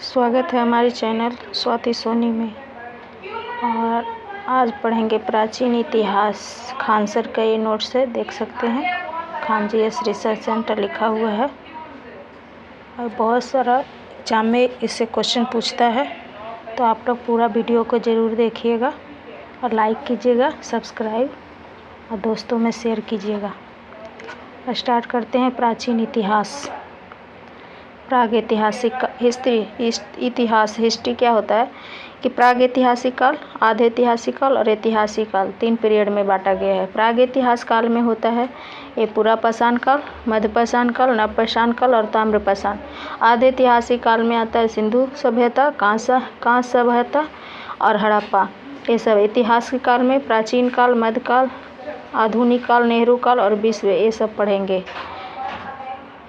स्वागत है हमारे चैनल स्वाति सोनी में। और आज पढ़ेंगे प्राचीन इतिहास। खान सर का ये नोट्स है, देख सकते हैं। Khan G S research centre लिखा हुआ है और बहुत सारा एग्जाम में इससे क्वेश्चन पूछता है, तो आप लोग पूरा वीडियो को ज़रूर देखिएगा और लाइक कीजिएगा, सब्सक्राइब और दोस्तों में शेयर कीजिएगा। स्टार्ट करते हैं। प्राचीन इतिहास। प्रागैतिहासिक इतिहास हिस्ट्री क्या होता है कि प्रागैतिहासिक काल, आधे ऐतिहासिक काल और ऐतिहासिक काल 3 पीरियड में बांटा गया है। प्रागैतिहासिक काल में होता है ये पुरापाषाण काल, मध्यपाषाण काल, नवपाषाण काल और ताम्रपाषाण। आधे ऐतिहासिक काल में आता है सिंधु सभ्यता, कांस्य सभ्यता और हड़प्पा। ये सब ऐतिहासिक काल में प्राचीन काल, मध्यकाल, आधुनिक काल, नेहरू काल और विश्व, ये सब पढ़ेंगे।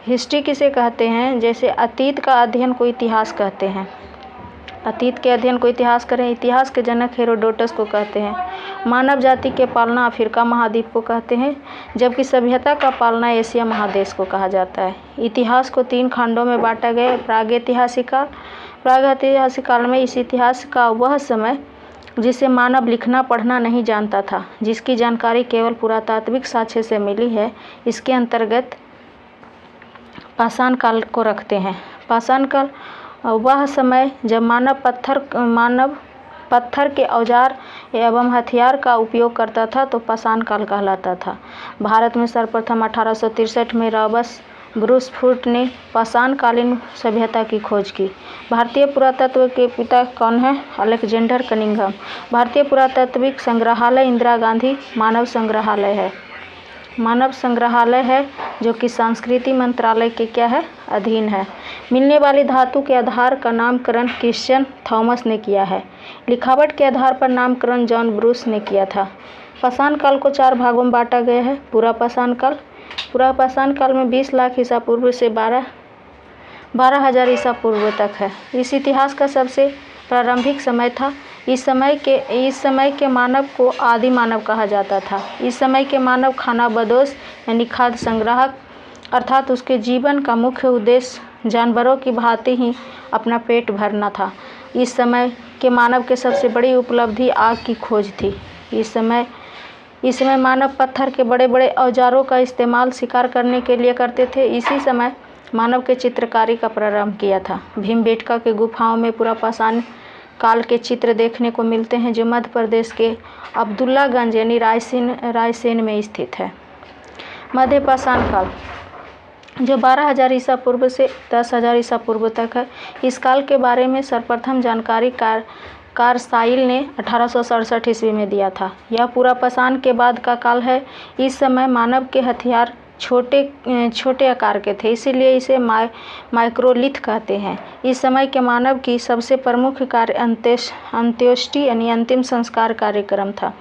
हिस्ट्री किसे कहते हैं? जैसे अतीत का अध्ययन को इतिहास कहते हैं। अतीत के अध्ययन को इतिहास करें। इतिहास के जनक हेरोडोटस को कहते हैं। मानव जाति के पालना अफ्रीका महाद्वीप को कहते हैं, जबकि सभ्यता का पालना एशिया महादेश को कहा जाता है। इतिहास को 3 खंडों में बांटा गया है। प्रागैतिहासिक काल। प्रागैतिहासिक काल में इस इतिहास का वह समय जिसे मानव लिखना पढ़ना नहीं जानता था, जिसकी जानकारी केवल पुरातात्विक साक्ष्य से मिली है, इसके अंतर्गत पाषाण काल को रखते हैं। पाषाण काल वह समय जब मानव पत्थर के औजार एवं हथियार का उपयोग करता था, तो पाषाण काल कहलाता था। भारत में सर्वप्रथम 1863 में रॉबर्ट ब्रूसफुट ने पाषाणकालीन सभ्यता की खोज की। भारतीय पुरातत्व के पिता कौन है? Alexander Cunningham. भारतीय पुरातात्विक संग्रहालय इंदिरा गांधी मानव संग्रहालय है, जो कि संस्कृति मंत्रालय के क्या है? अधीन है। मिलने वाली धातु के आधार का नामकरण क्रिश्चियन थॉमस ने किया है। लिखावट के आधार पर नामकरण जॉन ब्रूस ने किया था। पाषाण काल को 4 भागों में बांटा गया है। पुरापाषाण काल। पुरापाषाण काल में 20 लाख ईसा पूर्व से 12,000 ईसा पूर्व तक है। इस इतिहास का सबसे प्रारंभिक समय था। इस समय के मानव को आदि मानव कहा जाता था। इस समय के मानव खानाबदोश यानी खाद्य संग्राहक, अर्थात उसके जीवन का मुख्य उद्देश्य जानवरों की भांति ही अपना पेट भरना था। इस समय के मानव के सबसे बड़ी उपलब्धि आग की खोज थी। इस समय मानव पत्थर के बड़े बड़े औजारों का इस्तेमाल शिकार करने के लिए करते थे। इसी समय मानव के चित्रकारी का प्रारंभ किया था। भीमबेटका के गुफाओं में पुरापाषाण काल के चित्र देखने को मिलते हैं, जो मध्य प्रदेश के अब्दुल्लागंज यानी रायसेन में स्थित है। मध्यपाषाण काल, जो 12,000 ईसा पूर्व से 10,000 ईसा पूर्व तक है। इस काल के बारे में सर्वप्रथम जानकारी कारसाइल ने 1867 ईस्वी में दिया था। यह पुरापाषाण के बाद का काल है। इस समय मानव के हथियार छोटे आकार के थे, इसीलिए इसे माइक्रोलिथ कहते हैं। इस समय के मानव की सबसे प्रमुख कार्य अंत्येष्टि यानी अंतिम संस्कार कार्यक्रम था।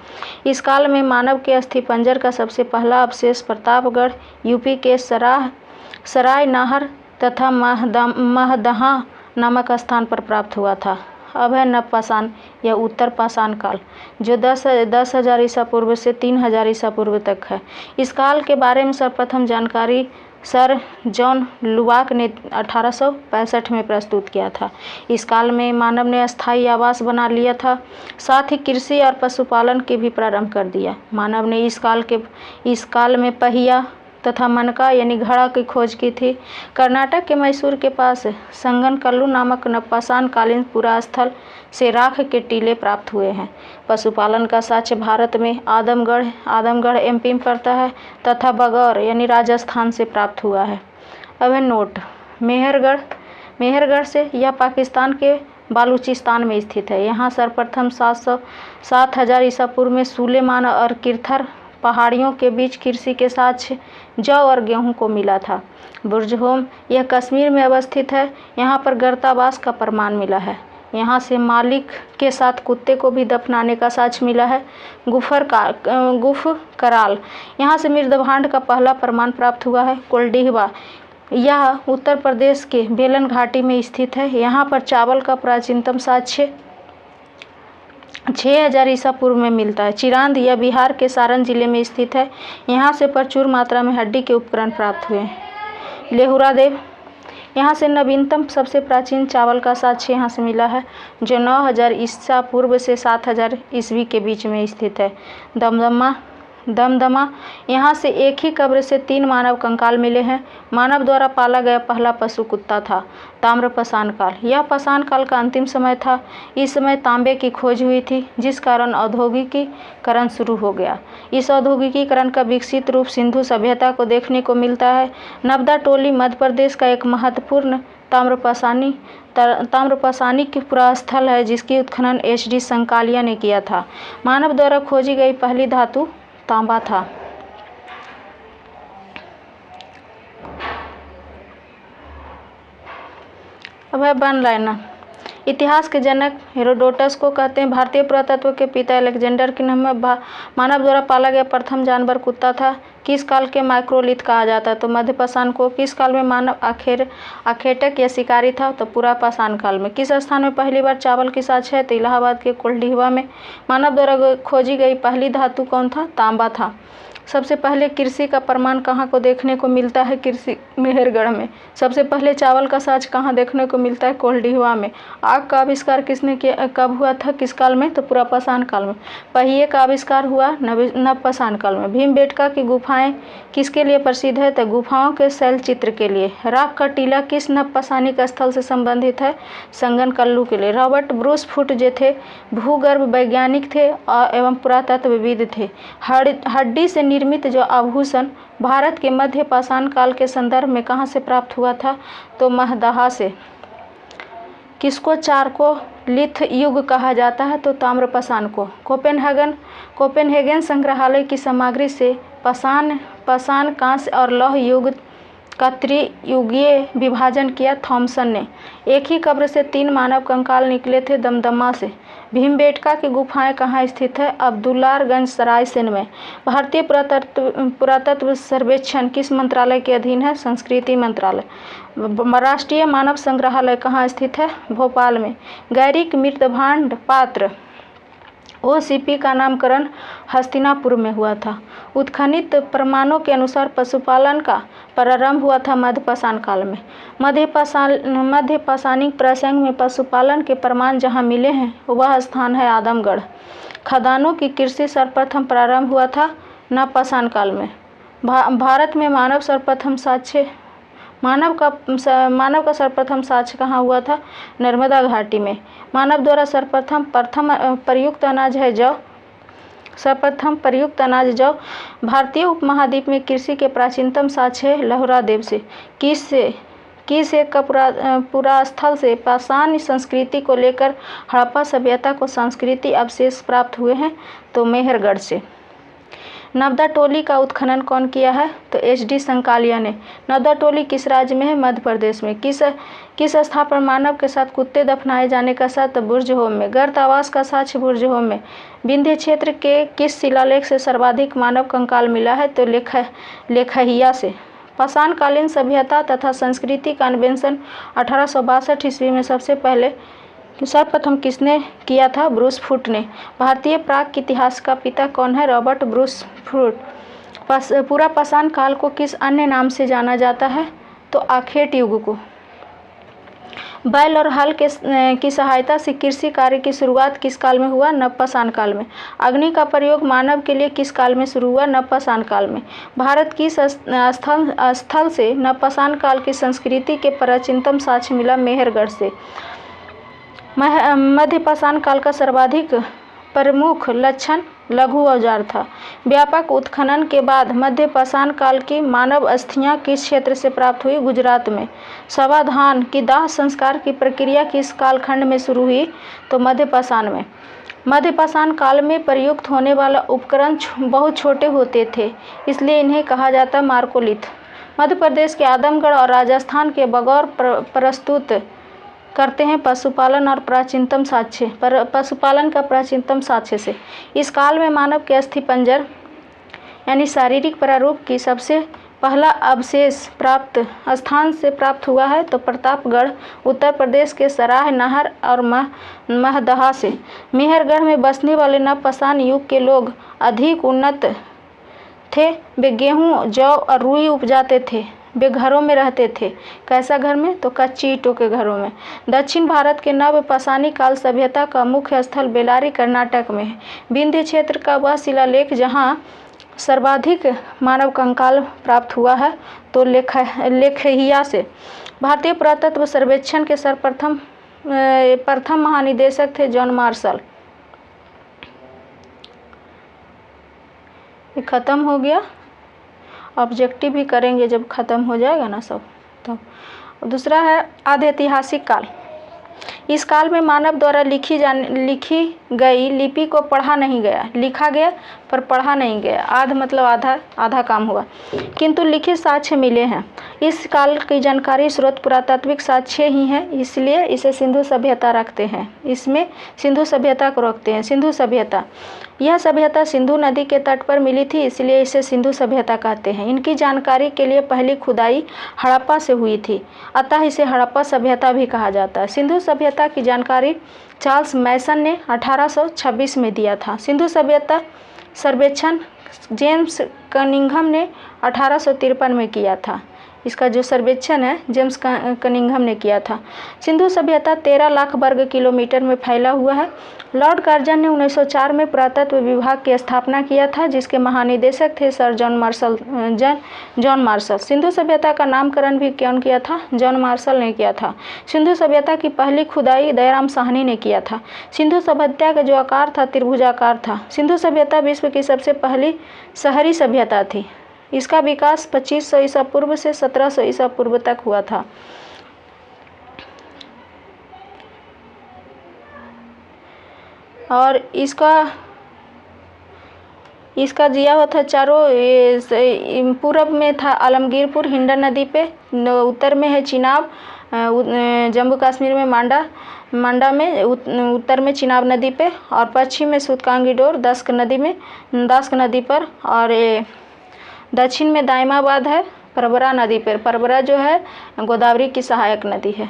इस काल में मानव के अस्थिपंजर का सबसे पहला अवशेष प्रतापगढ़, यूपी के सराय नाहर तथा महदहा नामक स्थान पर प्राप्त हुआ था। अब है नवपाषाण या उत्तर पाषाण काल, जो 10,000 ईसा पूर्व से 3,000 ईसा पूर्व तक है। इस काल के बारे में सर्वप्रथम जानकारी सर जॉन लुबाक ने 1865 में प्रस्तुत किया था। इस काल में मानव ने अस्थायी आवास बना लिया था, साथ ही कृषि और पशुपालन के भी प्रारंभ कर दिया। मानव ने इस काल में पहिया तथा मनका यानी घड़ा की खोज की थी। कर्नाटक के मैसूर के पास संगनकल्लू नामक नवपाषाण कालीन पुरास्थल से राख के टीले प्राप्त हुए हैं। पशुपालन का साक्ष्य भारत में आदमगढ़ एमपी में पड़ता है तथा बगौर यानी राजस्थान से प्राप्त हुआ है। अब है नोट। मेहरगढ़ से यह पाकिस्तान के बालूचिस्तान में स्थित है। यहाँ सर्वप्रथम 7,000 ईसा पूर्व में सुलेमान और किरथर पहाड़ियों के बीच कृषि के साक्ष्य जौ और गेहूं को मिला था। बुर्जहोम, यह कश्मीर में अवस्थित है। यहाँ पर गर्तावास का प्रमाण मिला है। यहाँ से मालिक के साथ कुत्ते को भी दफनाने का साक्ष्य मिला है। गुफ कराल, यहाँ से मृदभांड का पहला प्रमाण प्राप्त हुआ है। कोल्डिहवा, यह उत्तर प्रदेश के बेलन घाटी में स्थित है। यहाँ पर चावल का प्राचीनतम साक्ष्य 6,000 ईसा पूर्व में मिलता है। चिरांद, यह बिहार के सारण जिले में स्थित है। यहाँ से प्रचुर मात्रा में हड्डी के उपकरण प्राप्त हुए हैं। लेहुरा देव, यहाँ से नवीनतम सबसे प्राचीन चावल का साक्ष्य यहाँ से मिला है, जो 9000 ईसा पूर्व से 7000 ईस्वी के बीच में स्थित है। दमदमा यहाँ से एक ही कब्र से 3 मानव कंकाल मिले हैं। मानव द्वारा पाला गया पहला पशु कुत्ता था। ताम्रपाषाण काल, यह पाषाण काल का अंतिम समय था। इस समय तांबे की खोज हुई थी, जिस कारण औद्योगिकीकरण शुरू हो गया। इस औद्योगिकीकरण का विकसित रूप सिंधु सभ्यता को देखने को मिलता है। नर्मदा टोली मध्य प्रदेश का एक महत्वपूर्ण ताम्रपाषाणिक पुरास्थल है, जिसकी उत्खनन HD संकालिया ने किया था। मानव द्वारा खोजी गई पहली धातु तांबा था। अब है वन लाइनर। इतिहास के जनक हेरोडोटस को कहते हैं भारतीय पुरातत्व के पिता। अलेक्जेंडर के नाम में मानव द्वारा पाला गया प्रथम जानवर कुत्ता था। किस काल के माइक्रोलिथ कहा जाता है? तो मध्यपाषाण को। किस काल में मानव आखेटक या शिकारी था? तो पुरापाषाण काल में। किस स्थान में पहली बार चावल की साक्ष्य है? तो इलाहाबाद के कोल्डिहवा में। मानव द्वारा खोजी गई पहली धातु कौन था? तांबा था। सबसे पहले कृषि का प्रमाण कहाँ को देखने को मिलता है? कृषि मेहरगढ़ में। सबसे पहले चावल का साक्ष्य कहाँ देखने को मिलता है? कोल्डिहवा में। आग का आविष्कार किसने किया, कब हुआ था, किस काल में? तो पुरापाषाण काल में। पहिए का आविष्कार हुआ नवपाषाण काल में। भीमबेटका की गुफाएं किसके लिए प्रसिद्ध है? तो गुफाओं के शैल चित्र के लिए। राख का टीला किस नवपाषाणिक स्थल से संबंधित है? संगनकल्लू के लिए। रॉबर्ट ब्रूस फुट जो थे भूगर्भ वैज्ञानिक थे एवं पुरातत्वविद थे। हड्डी से निर्मित जो आभूषण भारत के मध्य पाषाण काल के संदर्भ में कहाँ से प्राप्त हुआ था? तो महदहा से। किसको चारकोलिथ युग कहा जाता है? तो ताम्रपाषाण को। कोपेनहेगन संग्रहालय की सामग्री से पाषाण, कांस्य और लौह युग का त्रियुगीय विभाजन किया थॉमसन ने। एक ही कब्र से 3 मानव कंकाल निकले थे दमदमा से। भीमबेटका की गुफाएं कहाँ स्थित है? अब्दुल्लारगंज रायसेन में। भारतीय पुरातत्व सर्वेक्षण किस मंत्रालय के अधीन है? संस्कृति मंत्रालय। राष्ट्रीय मानव संग्रहालय कहाँ स्थित है? भोपाल में। गैरिक मृतभांड पात्र OCP का नामकरण हस्तिनापुर में हुआ था। उत्खनित प्रमाणों के अनुसार पशुपालन का प्रारंभ हुआ था मध्यपाषाण काल में। मध्यपाषाणिक प्रसंग में पशुपालन के प्रमाण जहाँ मिले हैं वह स्थान है आदमगढ़। खदानों की कृषि सर्वप्रथम प्रारंभ हुआ था नवपाषाण काल में। भारत में मानव का सर्वप्रथम साक्ष्य कहाँ हुआ था? नर्मदा घाटी में। मानव द्वारा सर्वप्रथम प्रयुक्त अनाज जौ। भारतीय उपमहाद्वीप में कृषि के प्राचीनतम साक्ष्य है लहुरादेव से। किस एक का पुरास्थल से पाषाण संस्कृति को लेकर हड़प्पा सभ्यता को संस्कृति अवशेष प्राप्त हुए हैं? तो मेहरगढ़ से। नर्मदा टोली का उत्खनन कौन किया है? तो HD संकालिया ने। नर्मदा टोली किस राज्य में है? मध्य प्रदेश में। किस स्थान पर मानव के साथ कुत्ते दफनाए जाने का साक्ष्य? बुर्जहोम में। गर्त आवास का साक्ष्य बुर्जहोम में। विंध्य क्षेत्र के किस शिलालेख से सर्वाधिक मानव कंकाल मिला है? तो लेखहिया से। पाषाणकालीन सभ्यता तथा संस्कृति का अन्वेषण 1862 ईस्वी में सर्वप्रथम किसने किया था? ब्रूस फुट ने। भारतीय प्राक इतिहास का पिता कौन है? Robert Bruce foot. पुरापाषाण काल को किस अन्य नाम से जाना जाता है? तो आखेट युग को। बैल और हल की सहायता से कृषि कार्य की शुरुआत किस काल में हुआ? नवपाषाण काल में। अग्नि का प्रयोग मानव के लिए किस काल में शुरू हुआ? नवपाषाण काल में। भारत की स्थल से नवपाषाण काल की संस्कृति के प्राचीनतम साक्ष्य मिला मेहरगढ़ से। मध्यपाषाण काल का सर्वाधिक प्रमुख लक्षण लघु औजार था। व्यापक उत्खनन के बाद मध्यपाषाण काल की मानव अस्थियां किस क्षेत्र से प्राप्त हुई? गुजरात में। सवाधान की दाह संस्कार की प्रक्रिया किस कालखंड में शुरू हुई? तो मध्यपाषाण में। मध्यपाषाण काल में प्रयुक्त होने वाला उपकरण बहुत छोटे होते थे, इसलिए इन्हें कहा जाता मार्कोलिथ। मध्य प्रदेश के आदमगढ़ और राजस्थान के बगौर प्रस्तुत करते हैं पशुपालन का प्राचीनतम साक्ष्य से। इस काल में मानव के अस्थिपंजर यानी शारीरिक प्रारूप की सबसे पहला अवशेष स्थान से प्राप्त हुआ है तो प्रतापगढ़ उत्तर प्रदेश के सराह नहर और महदहा से। मेहरगढ़ में बसने वाले नवपाषाण युग के लोग अधिक उन्नत थे। वे गेहूँ, जौ और रुई उपजाते थे। वे घरों में रहते थे। कैसा घर में? तो कच्ची ईंटों के घरों में। दक्षिण भारत के नव पाषाणी काल सभ्यता का मुख्य स्थल बेलारी कर्नाटक में है। विंध्य क्षेत्र का वह शिलालेख जहाँ सर्वाधिक मानव कंकाल प्राप्त हुआ है तो लेखहिया से। भारतीय पुरातत्व सर्वेक्षण के प्रथम महानिदेशक थे जॉन मार्शल। ये ख़त्म हो गया, ऑब्जेक्टिव भी करेंगे जब ख़त्म हो जाएगा ना सब। तो दूसरा है आधि ऐतिहासिक काल। इस काल में मानव द्वारा लिखी गई लिपि को पढ़ा नहीं गया। लिखा गया पर पढ़ा नहीं गया। आध मतलब आधा काम हुआ, किंतु लिखित साक्ष्य मिले हैं। इस काल की जानकारी स्रोत पुरातात्विक साक्ष्य ही है, इसलिए इसे सिंधु सभ्यता रखते हैं। इसमें सिंधु सभ्यता को रखते हैं। सिंधु सभ्यता, यह सभ्यता सिंधु नदी के तट पर मिली थी, इसलिए इसे सिंधु सभ्यता कहते हैं। इनकी जानकारी के लिए पहली खुदाई हड़प्पा से हुई थी, अतः इसे हड़प्पा सभ्यता भी कहा जाता है। सिंधु सभ्यता की जानकारी चार्ल्स मैसन ने 1826 में दिया था। सिंधु सभ्यता सर्वेक्षण जेम्स कनिंघम ने 1853 में किया था। इसका जो सर्वेक्षण है जेम्स कनिंघम ने किया था। सिंधु सभ्यता 13 लाख वर्ग किलोमीटर में फैला हुआ है। लॉर्ड कर्जन ने 1904 में पुरातत्व विभाग की स्थापना किया था, जिसके महानिदेशक थे सर जॉन मार्शल। सिंधु सभ्यता का नामकरण भी कौन किया था? जॉन मार्शल ने किया था। सिंधु सभ्यता की पहली खुदाई दयाराम साहनी ने किया था। सिंधु सभ्यता का जो आकार था त्रिभुजाकार था। सिंधु सभ्यता विश्व की सबसे पहली शहरी सभ्यता थी। इसका विकास 2500 ईसा पूर्व से 1700 ईसा पूर्व तक हुआ था। और इसका जिया हुआ था चारों। पूरब में था आलमगीरपुर हिंडन नदी पे, उत्तर में है चिनाब, जम्मू कश्मीर में मांडा में, उत्तर में चिनाब नदी पे, और पश्चिम में सूतकांगीडोर दास्क नदी पर, और दक्षिण में दाइमाबाद है परबरा नदी पर। परबरा जो है गोदावरी की सहायक नदी है।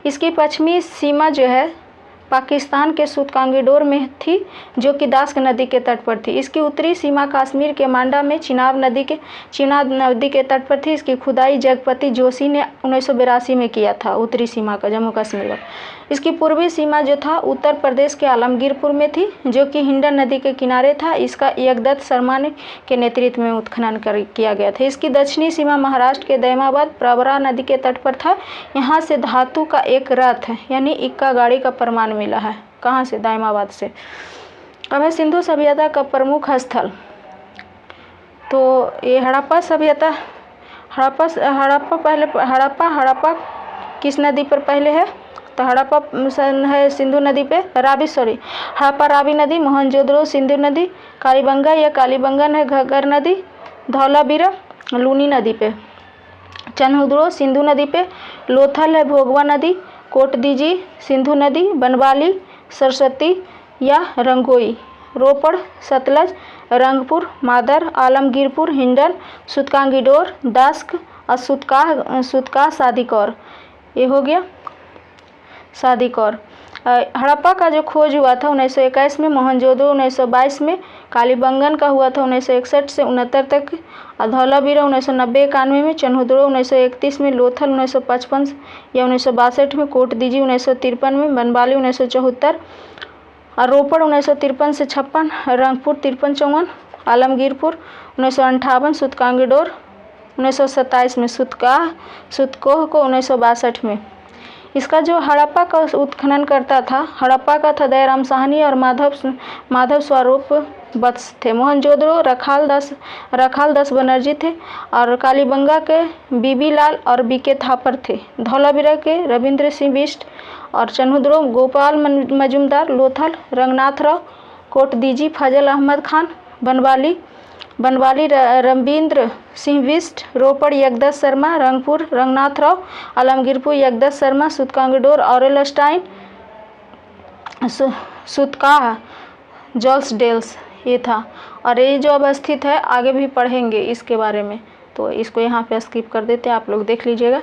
इसकी पश्चिमी सीमा जो है पाकिस्तान के सूतकांगीडोर में थी, जो कि दास्क नदी के तट पर थी। इसकी उत्तरी सीमा कश्मीर के मांडा में चिनाब नदी के तट पर थी। इसकी खुदाई जगपति जोशी ने 1982 में किया था, उत्तरी सीमा का जम्मू कश्मीर का। इसकी पूर्वी सीमा जो था उत्तर प्रदेश के आलमगीरपुर में थी, जो कि हिंडन नदी के किनारे था। इसका यज्ञदत्त शर्मा के नेतृत्व में उत्खनन किया गया था। इसकी दक्षिणी सीमा महाराष्ट्र के दैमाबाद प्रवरा नदी के तट पर था। यहाँ से धातु का एक रथ यानी इक्का गाड़ी का प्रमाण मिला है। कहाँ से? दाइमाबाद से। अब है सिंधु सभ्यता का प्रमुख स्थल। तो ये हड़प्पा सभ्यता, हड़प्पा किस नदी पर पहले है? तो हड़प्पा है सिंधु नदी पे, हड़प्पा रावी नदी, मोहनजोदड़ो सिंधु नदी, कालीबंगा या कालीबंगन है घग्गर नदी, धौलावीरा लूनी नदी पे, चन्हुद्रो सिंधु नदी पे, लोथल है भोगवा नदी, कोटदीजी सिंधु नदी, बनवाली सरस्वती या रंगोई, रोपड़ सतलज, रंगपुर मादर, आलमगीरपुर हिंडन, सूतकांगीडोर दास्क और सुतका सादिकौर। ये हो गया सादिकौर। हड़प्पा का जो खोज हुआ था 1921 में, मोहनजोदड़ो 1922 में, कालीबंगन का हुआ था 1961 से 69 तक, धौलावीरा 1990-91 में, चन्हुद्रो 1931 में, लोथल 1955 या 1962 में, कोटदीजी 1953 में, बनवाली 1974 और रोपड़ 1953 से 56, रंगपुर 53-54, आलमगीरपुर 1958, सूतकांगीडोर 1927 में, सुतकोह को 1962 में। इसका जो हड़प्पा का उत्खनन करता था, हड़प्पा का था दयाराम साहनी और माधव स्वरूप वत्स थे। मोहनजोदड़ो रखाल दास बनर्जी थे और कालीबंगा के बीबी लाल और बीके थापर थे। धौलावीरा के रविंद्र सिंह बिष्ट और चन्हुद्रो गोपाल मजुमदार, लोथल रंगनाथ राव, कोटदीजी फजल अहमद खान, बनवाली रविंद्र सिंह बिष्ट, रोपड़ यज्ञदत्त शर्मा, रंगपुर रंगनाथ राव, आलमगीरपुर यज्ञदत्त शर्मा, सूतकांगीडोर ऑरेलस्टाइन, सुतकाह जॉल्स डेल्स ये था। और ये जो अवस्थित है आगे भी पढ़ेंगे इसके बारे में, तो इसको यहाँ पे स्किप कर देते हैं, आप लोग देख लीजिएगा।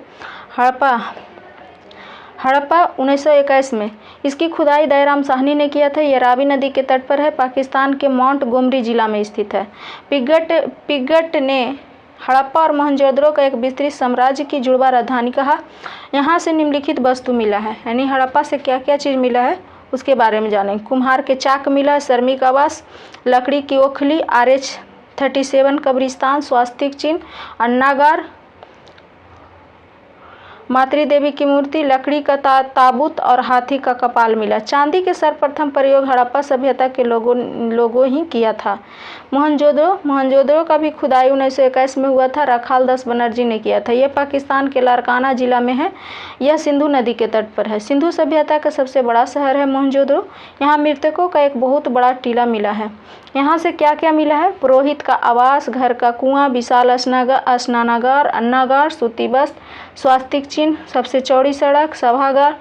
हड़प्पा 1921 में इसकी खुदाई दयाराम साहनी ने किया था। यह रावी नदी के तट पर है, पाकिस्तान के माउंट गोमरी जिला में स्थित है। पिगट ने हड़प्पा और मोहनजोदड़ो का एक विस्तृत साम्राज्य की जुड़वा राजधानी कहा। यहाँ से निम्नलिखित वस्तु मिला है, यानी हड़प्पा से क्या क्या चीज़ मिला है उसके बारे में जानें। कुम्हार के चाक मिला, श्रमिक आवास, लकड़ी की ओखली, RH-37 कब्रिस्तान, स्वास्तिक चिन्ह, अन्नागार, मातृदेवी की मूर्ति, लकड़ी का ताबूत और हाथी का कपाल मिला। चांदी के सर्वप्रथम प्रयोग हड़प्पा सभ्यता के लोगों ही किया था। मोहनजोदड़ो का भी खुदाई 1921 में हुआ था, रखाल दास बनर्जी ने किया था। यह पाकिस्तान के लारकाना जिला में है। यह सिंधु नदी के तट पर है। सिंधु सभ्यता का सबसे बड़ा शहर है मोहनजोदड़ो। यहाँ मृतकों का एक बहुत बड़ा टीला मिला है। यहाँ से क्या क्या मिला है? पुरोहित का आवास, घर का कुआं, विशाल स्नानागार, अन्नागार, सूती वस्त्र, स्वास्तिक चिन्ह, सबसे चौड़ी सड़क, सभागार,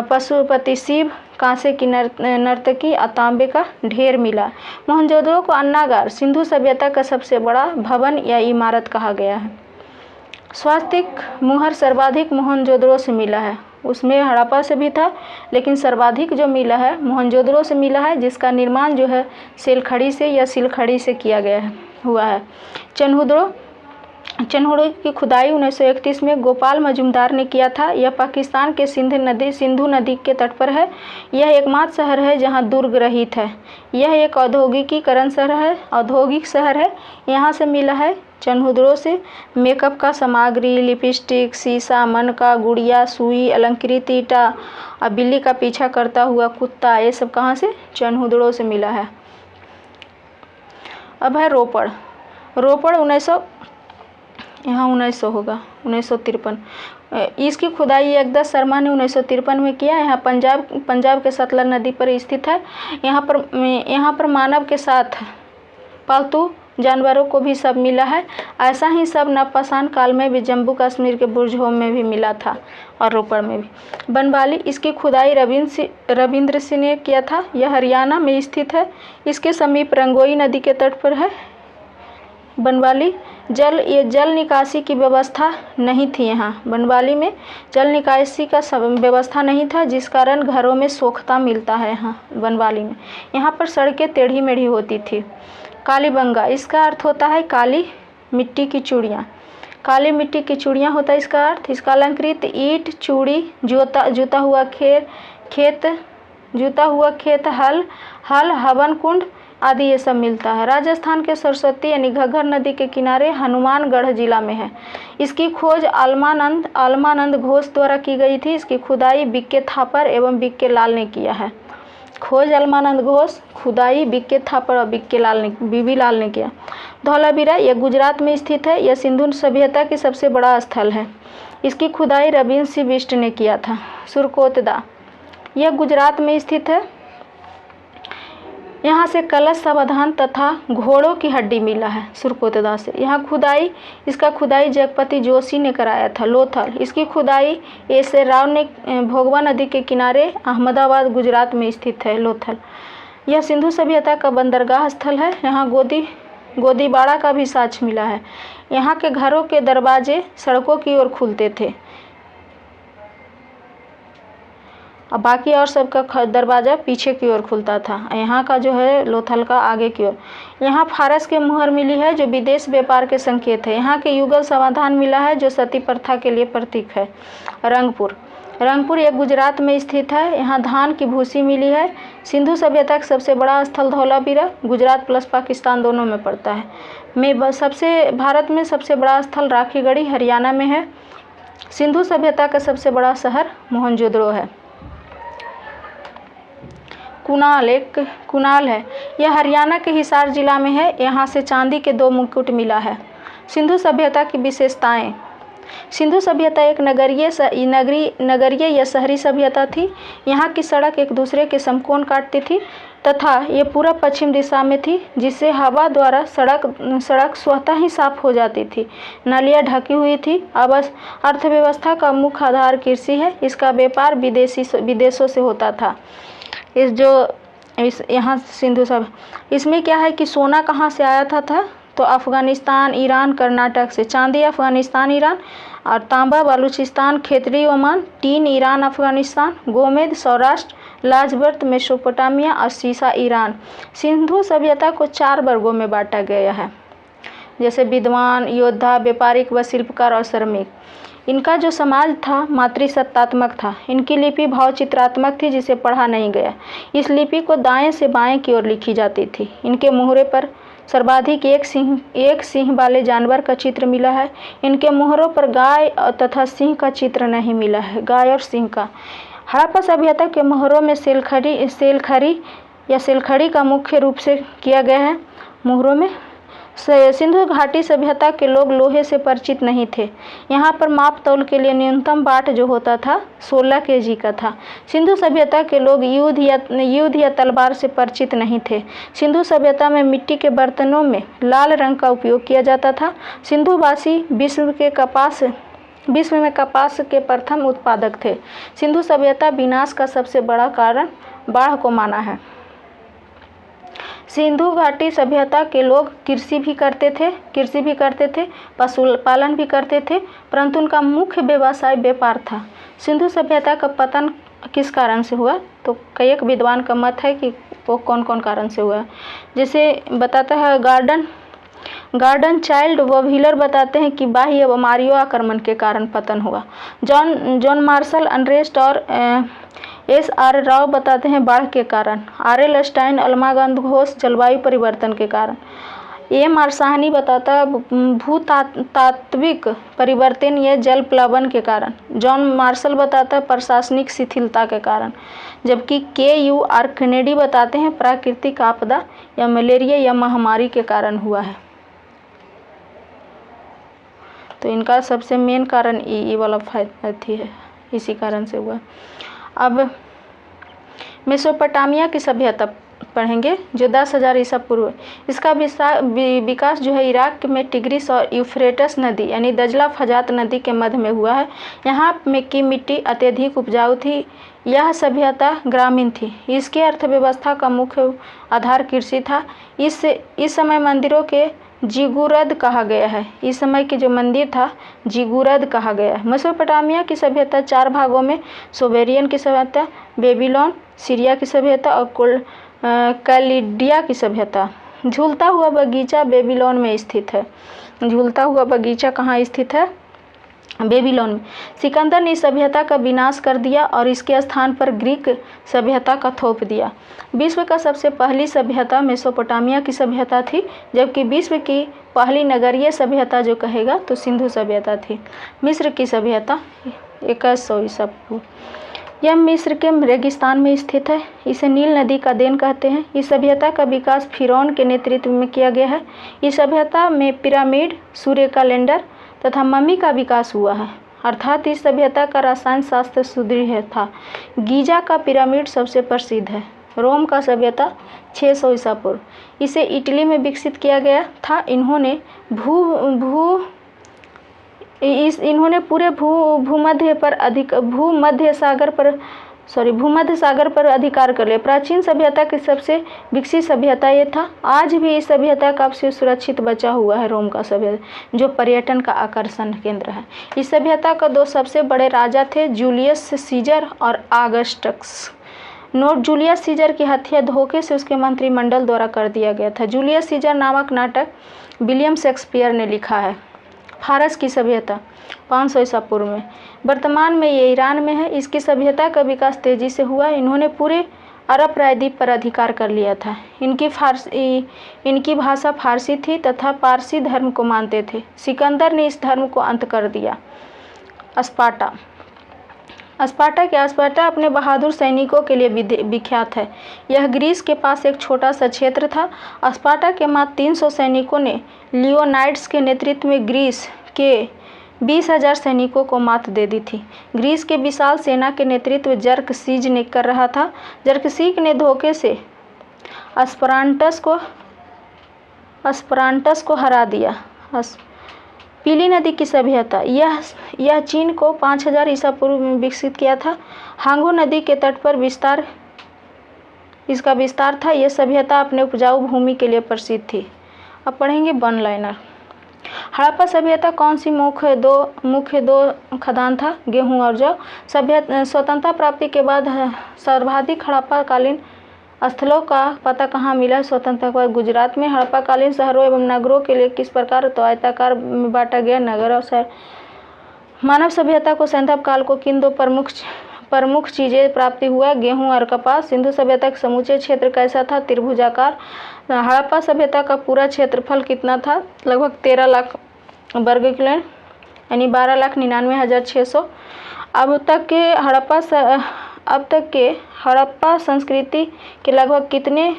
पशुपति शिव, कांसे की नर्तकी और तांबे का ढेर मिला। मोहनजोदड़ो को अन्नागार, सिंधु सभ्यता का सबसे बड़ा भवन या इमारत कहा गया है। स्वास्तिक मुहर सर्वाधिक मोहनजोदड़ो से मिला है। उसमें हड़प्पा से भी था, लेकिन सर्वाधिक जो मिला है मोहनजोदड़ो से मिला है, जिसका निर्माण जो है सेलखड़ी से या सिलखड़ी से किया गया हुआ है। चन्हुड़ो की खुदाई 1931 में गोपाल मजुमदार ने किया था। यह पाकिस्तान के सिंधु नदी के तट पर है। यह एकमात्र शहर है जहां दुर्ग रहित है। यह एक औद्योगिक शहर है। यहाँ से मिला है चन्हुड़ो से मेकअप का सामग्री, लिपस्टिक, शीशा, मनका, गुड़िया, सुई, अलंकृत ईंटा और बिल्ली का पीछा करता हुआ कुत्ता। ये सब कहाँ से? चन्हुड़ो से मिला है। अब है रोपड़। 1953। इसकी खुदाई एकदस शर्मा ने 1953 में किया। यहाँ पंजाब के सतलज नदी पर स्थित है। यहाँ पर मानव के साथ पालतू जानवरों को भी सब मिला है। ऐसा ही सब नवपाषाण काल में भी जम्मू कश्मीर के बुर्जहोम में भी मिला था और रोपड़ में भी। बनवाली, इसकी खुदाई रविंद्र सिंह ने किया था। यह हरियाणा में स्थित है। इसके समीप रंगोई नदी के तट पर है बनवाली। जल निकासी की व्यवस्था नहीं थी। यहाँ बनवाली में जल निकासी का व्यवस्था नहीं था, जिस कारण घरों में सोखता मिलता है। यहाँ बनवाली में यहाँ पर सड़कें टेढ़ी मेढ़ी होती थी। कालीबंगा, इसका अर्थ होता है काली मिट्टी की चूड़ियाँ। काली मिट्टी की चूड़ियाँ होता है इसका अर्थ। इसका अलंकृत ईंट, चूड़ी, जूता हुआ खेत, हल, हवन कुंड आदि ये सब मिलता है। राजस्थान के सरस्वती यानी घग्गर नदी के किनारे हनुमानगढ़ जिला में है। इसकी खोज आलमानंद घोष द्वारा की गई थी। इसकी खुदाई बिक्के थापर एवं बिक्के लाल ने किया है। खोज आलमानंद घोष, खुदाई बिक्के थापर और बीबी लाल ने किया। धौलावीरा, यह गुजरात में स्थित है। यह सिंधु सभ्यता की सबसे बड़ा स्थल है। इसकी खुदाई रविंद्र सिंह बिष्ट ने किया था। सुरकोतदा, यह गुजरात में स्थित है। यहाँ से कलश सावधान तथा घोड़ों की हड्डी मिला है सुरकोतदा से। इसका खुदाई जगपति जोशी ने कराया था। लोथल, इसकी खुदाई एस.ए. राव ने भोगवा नदी के किनारे अहमदाबाद गुजरात में स्थित है। लोथल, यह सिंधु सभ्यता का बंदरगाह स्थल है। यहाँ गोदीबाड़ा का भी साक्ष्य मिला है। यहाँ के घरों के दरवाजे सड़कों की ओर खुलते थे और बाकी और सबका दरवाज़ा पीछे की ओर खुलता था। यहाँ का जो है लोथल का आगे की ओर। यहाँ फारस के मुहर मिली है जो विदेश व्यापार के संकेत है। यहाँ के युगल समाधान मिला है जो सती प्रथा के लिए प्रतीक है। रंगपुर यह गुजरात में स्थित है। यहाँ धान की भूसी मिली है। सिंधु सभ्यता का सबसे बड़ा स्थल धौलावीरा गुजरात प्लस पाकिस्तान दोनों में पड़ता है। भारत में सबसे बड़ा स्थल राखीगढ़ी हरियाणा में है। सिंधु सभ्यता का सबसे बड़ा शहर मोहनजोदड़ो है। कुनाल है। यह हरियाणा के हिसार जिला में है। यहाँ से चांदी के 2 मुकुट मिला है। सिंधु सभ्यता की विशेषताएं। सिंधु सभ्यता एक नगरीय या शहरी सभ्यता थी। यहाँ की सड़क एक दूसरे के समकोण काटती थी तथा ये पूर्व पश्चिम दिशा में थी, जिससे हवा द्वारा सड़क स्वतः ही साफ हो जाती थी। नालियाँ ढकी हुई थी। अर्थव्यवस्था का मुख्य आधार कृषि है। इसका व्यापार विदेशों से होता था। यहाँ सिंधु सब इसमें क्या है कि सोना कहाँ से आया था तो अफ़गानिस्तान, ईरान, कर्नाटक से। चांदी अफ़गानिस्तान, ईरान और तांबा Baluchistan, Khetri Oman, tin Iran, Afghanistan, गोमेद सौराष्ट्र, लाजवर्त मेसोपोटामिया और सीसा ईरान। सिंधु सभ्यता को 4 वर्गों में बांटा गया है। जैसे विद्वान, योद्धा, व्यापारिक व शिल्पकार और श्रमिक। इनका जो समाज था मातृसत्तात्मक था। इनकी लिपि भावचित्रात्मक थी जिसे पढ़ा नहीं गया। इस लिपि को दाएं से बाएं की ओर लिखी जाती थी। इनके मुहरे पर सर्वाधिक एक सिंह वाले जानवर का चित्र मिला है। इनके मुहरों पर गाय तथा सिंह का चित्र नहीं मिला है, गाय और सिंह का। हड़प्पा सभ्यता के मुहरों में सेलखड़ी का मुख्य रूप से किया गया है। मुहरों में सिंधु घाटी सभ्यता के लोग लोहे से परिचित नहीं थे। यहाँ पर माप तौल के लिए न्यूनतम बाट जो होता था 16 kg का था। सिंधु सभ्यता के लोग युद्ध या तलवार से परिचित नहीं थे। सिंधु सभ्यता में मिट्टी के बर्तनों में लाल रंग का उपयोग किया जाता था। सिंधुवासी विश्व में कपास के प्रथम उत्पादक थे। सिंधु सभ्यता विनाश का सबसे बड़ा कारण बाढ़ को माना है। सिंधु घाटी सभ्यता के लोग कृषि भी करते थे, पशुपालन भी करते थे, परंतु उनका मुख्य व्यवसाय व्यापार था। सिंधु सभ्यता का पतन किस कारण से हुआ? तो कई एक विद्वान का मत है कि वो कौन कौन कारण से हुआ। जैसे बताता है गार्डन चाइल्ड व व्हीलर बताते हैं कि बाह्य बीमारियों आक्रमण के कारण पतन हुआ। जॉन मार्शल अनरेस्ट और S.R. राव बताते हैं बाढ़ के कारण। R.L. स्टाइन अल्मागंध घोष जलवायु परिवर्तन के कारण। M.R. साहनी बताता है भूतात्विक परिवर्तन या जल प्लावन के कारण। जॉन मार्शल बताता है प्रशासनिक शिथिलता के कारण। जबकि K.U.R. कैनेडी बताते हैं प्राकृतिक आपदा या मलेरिया या महामारी के कारण हुआ है। तो इनका सबसे मेन कारण ये वाला थी है, इसी कारण से हुआ। अब मेसोपोटामिया की सभ्यता पढ़ेंगे जो 10,000 ईसा पूर्व। इसका विकास जो है इराक में टिग्रिस और यूफ्रेटस नदी यानी दजला फजात नदी के मध्य में हुआ है। यहाँ में की मिट्टी अत्यधिक उपजाऊ थी। यह सभ्यता ग्रामीण थी। इसकी अर्थव्यवस्था का मुख्य आधार कृषि था। इस समय मंदिरों के जिगुरद कहा गया है। इस समय के जो मंदिर था जिगुरद कहा गया है। मेसोपोटामिया की सभ्यता 4 भागों में सोमेरियन की सभ्यता, बेबीलोन, सीरिया की सभ्यता और कैलिडिया की सभ्यता। झूलता हुआ बगीचा बेबीलोन में स्थित है। झूलता हुआ बगीचा कहाँ स्थित है? बेबीलोन में। सिकंदर ने इस सभ्यता का विनाश कर दिया और इसके स्थान पर ग्रीक सभ्यता का थोप दिया। विश्व का सबसे पहली सभ्यता मेसोपोटामिया की सभ्यता थी, जबकि विश्व की पहली नगरीय सभ्यता जो कहेगा तो सिंधु सभ्यता थी। मिस्र की सभ्यता 2100 ईसा पूर्व। यह मिस्र के रेगिस्तान में स्थित है। इसे नील नदी का देन कहते हैं। इस सभ्यता का विकास फिरौन के नेतृत्व में किया गया है। इस सभ्यता में पिरामिड, सूर्य कैलेंडर तथा मम्मी का विकास हुआ है, अर्थात इस सभ्यता का रसायन शास्त्र सुदृढ़ था। गीजा का पिरामिड सबसे प्रसिद्ध है। रोम का सभ्यता 600 ईसा पूर्व। इसे इटली में विकसित किया गया था। इन्होंने पूरे भूमध्य सागर पर अधिकार कर लिया। प्राचीन सभ्यता की सबसे विकसित सभ्यता ये था। आज भी इस सभ्यता काफी सुरक्षित बचा हुआ है रोम का सभ्यता, जो पर्यटन का आकर्षण केंद्र है। इस सभ्यता का 2 सबसे बड़े राजा थे, जूलियस सीजर और ऑगस्टस। नोट: जूलियस सीजर की हत्या धोखे से उसके मंत्रिमंडल द्वारा कर दिया गया था। जूलियस सीजर नामक नाटक विलियम शेक्सपियर ने लिखा है। फारस की सभ्यता 500 ईसा पूर्व में। वर्तमान में ये ईरान में है। इसकी सभ्यता का विकास तेजी से हुआ। इन्होंने पूरे अरब प्रायद्वीप पर अधिकार कर लिया था। इनकी भाषा फारसी थी तथा पारसी धर्म को मानते थे। सिकंदर ने इस धर्म को अंत कर दिया। स्पार्टा अपने बहादुर सैनिकों के लिए विख्यात है। यह ग्रीस के पास एक छोटा सा क्षेत्र था। स्पार्टा के मात्र 300 सैनिकों ने लियोनाइड्स के नेतृत्व में ग्रीस के 20,000 सैनिकों को मात दे दी थी। ग्रीस के विशाल सेना के नेतृत्व जर्कसीज ने कर रहा था। जर्कसीज ने धोखे से अस्परांटस को हरा दिया। पीली नदी की सभ्यता यह चीन को 5000 ईसा पूर्व में विकसित किया था। हांगो नदी के तट पर इसका विस्तार था। यह सभ्यता अपने उपजाऊ भूमि के लिए प्रसिद्ध थी। अब पढ़ेंगे वन लाइनर। हड़प्पा सभ्यता कौन सी मुख्य दो खदान था? गेहूं और जौ। स्वतंत्रता प्राप्ति के बाद सर्वाधिक हड़प्पा कालीन स्थलों का पता कहाँ मिला? स्वतंत्रता के बाद गुजरात में। हड़प्पाकालीन शहरों एवं नगरों के लिए किस प्रकार तो आयताकार में बांटा गया नगर और शहर। मानव सभ्यता को सैंधव काल को किन दो प्रमुख चीजें प्राप्ति हुआ? गेहूं और कपास। सिंधु सभ्यता का समूचे क्षेत्र कैसा था? त्रिभुजाकार। हड़प्पा सभ्यता का पूरा क्षेत्रफल कितना था? लगभग 13 लाख वर्ग किलोमीटर यानी 12,99,600। अब तक के हड़प्पा संस्कृति के लगभग कितने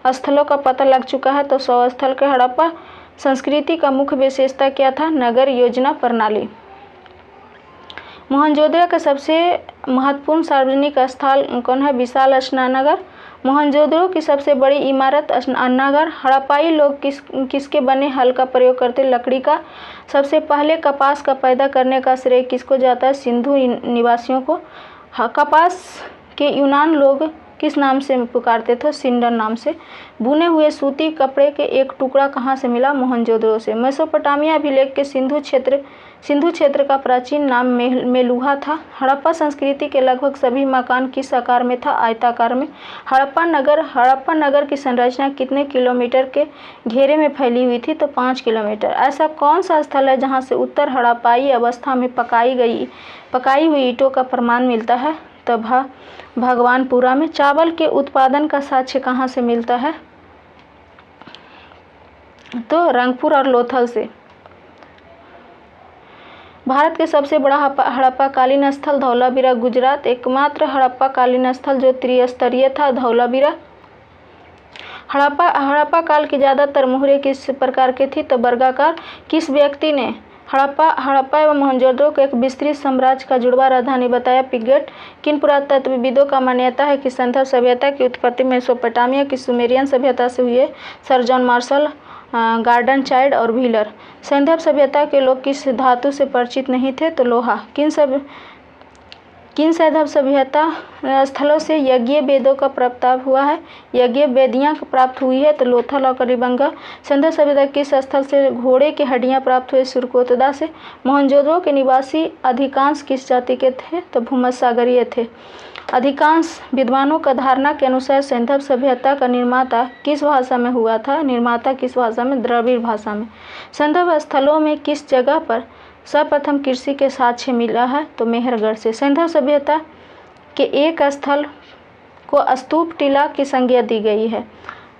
स्थलों का पता लग चुका है? तो 100 स्थल के। हड़प्पा संस्कृति का मुख्य विशेषता क्या था? नगर योजना प्रणाली। मोहनजोदड़ो का सबसे महत्वपूर्ण सार्वजनिक स्थल कौन है? विशाल स्नानघर। मोहनजोदड़ो की सबसे बड़ी इमारत अन्नागार। हड़प्पाई लोग किसके बने हल का प्रयोग करते? लकड़ी का। सबसे पहले कपास का पैदा करने का श्रेय किसको जाता है? सिंधु निवासियों को। कपास के यूनान लोग किस नाम से पुकारते थे? सिंडर नाम से। बुने हुए सूती कपड़े के एक टुकड़ा कहाँ से मिला? मोहनजोदड़ो से। मेसोपोटामिया अभिलेख के सिंधु क्षेत्र का प्राचीन नाम मेलुहा था। हड़प्पा संस्कृति के लगभग सभी मकान किस आकार में था? आयताकार में। हड़प्पा नगर की संरचना कितने किलोमीटर के घेरे में फैली हुई थी? तो 5 किलोमीटर। ऐसा कौन सा स्थल है जहाँ से उत्तर हड़प्पाई अवस्था में पकाई हुई ईंटों का प्रमाण मिलता है? तो भगवानपुरा में। चावल के उत्पादन का साक्ष्य कहाँ से मिलता है? तो रंगपुर और लोथल से। भारत के सबसे बड़ा हड़प्पाकालीन स्थल धौलावीरा गुजरात। एकमात्र हड़प्पाकालीन स्थल जो त्रिस्तरीय था धौलावीरा। हड़प्पा काल की ज़्यादातर मोहरें किस प्रकार की थी? तो वर्गाकार। किस व्यक्ति ने हड़प्पा एवं मोहनजोदड़ो को एक विस्तृत साम्राज्य का जुड़वा राजधानी बताया? पिगेट। किन पुरातत्वविदों का मान्यता है कि सैंधव सभ्यता की उत्पत्ति मेसोपोटामिया की सुमेरियन सभ्यता से हुई है? Sir John Marshall, garden child और व्हीलर। सैंधव सभ्यता के लोग किस धातु से परिचित नहीं थे? तो लोहा। किन सैंधव सभ्यता स्थलों से यज्ञ वेदों का प्रस्ताव हुआ है? यज्ञ वेदियाँ प्राप्त हुई है? तो लोथल और कलिबंगा। सैंधव सभ्यता किस स्थल से घोड़े की हड्डियाँ प्राप्त हुई? सुरकोतदा से। मोहनजोदड़ो के निवासी अधिकांश किस जाति के थे? तो भूमध्यसागरीय थे। अधिकांश विद्वानों का धारणा के अनुसार सैंधव सभ्यता का निर्माता किस भाषा में हुआ था? निर्माता किस भाषा में? द्रविड़ भाषा में। सैंधव स्थलों में किस जगह पर सर्वप्रथम कृषि के साक्ष्य मिला है? तो मेहरगढ़ से। सैंधव सभ्यता के एक स्थल को स्तूप टीला की संज्ञा दी गई है।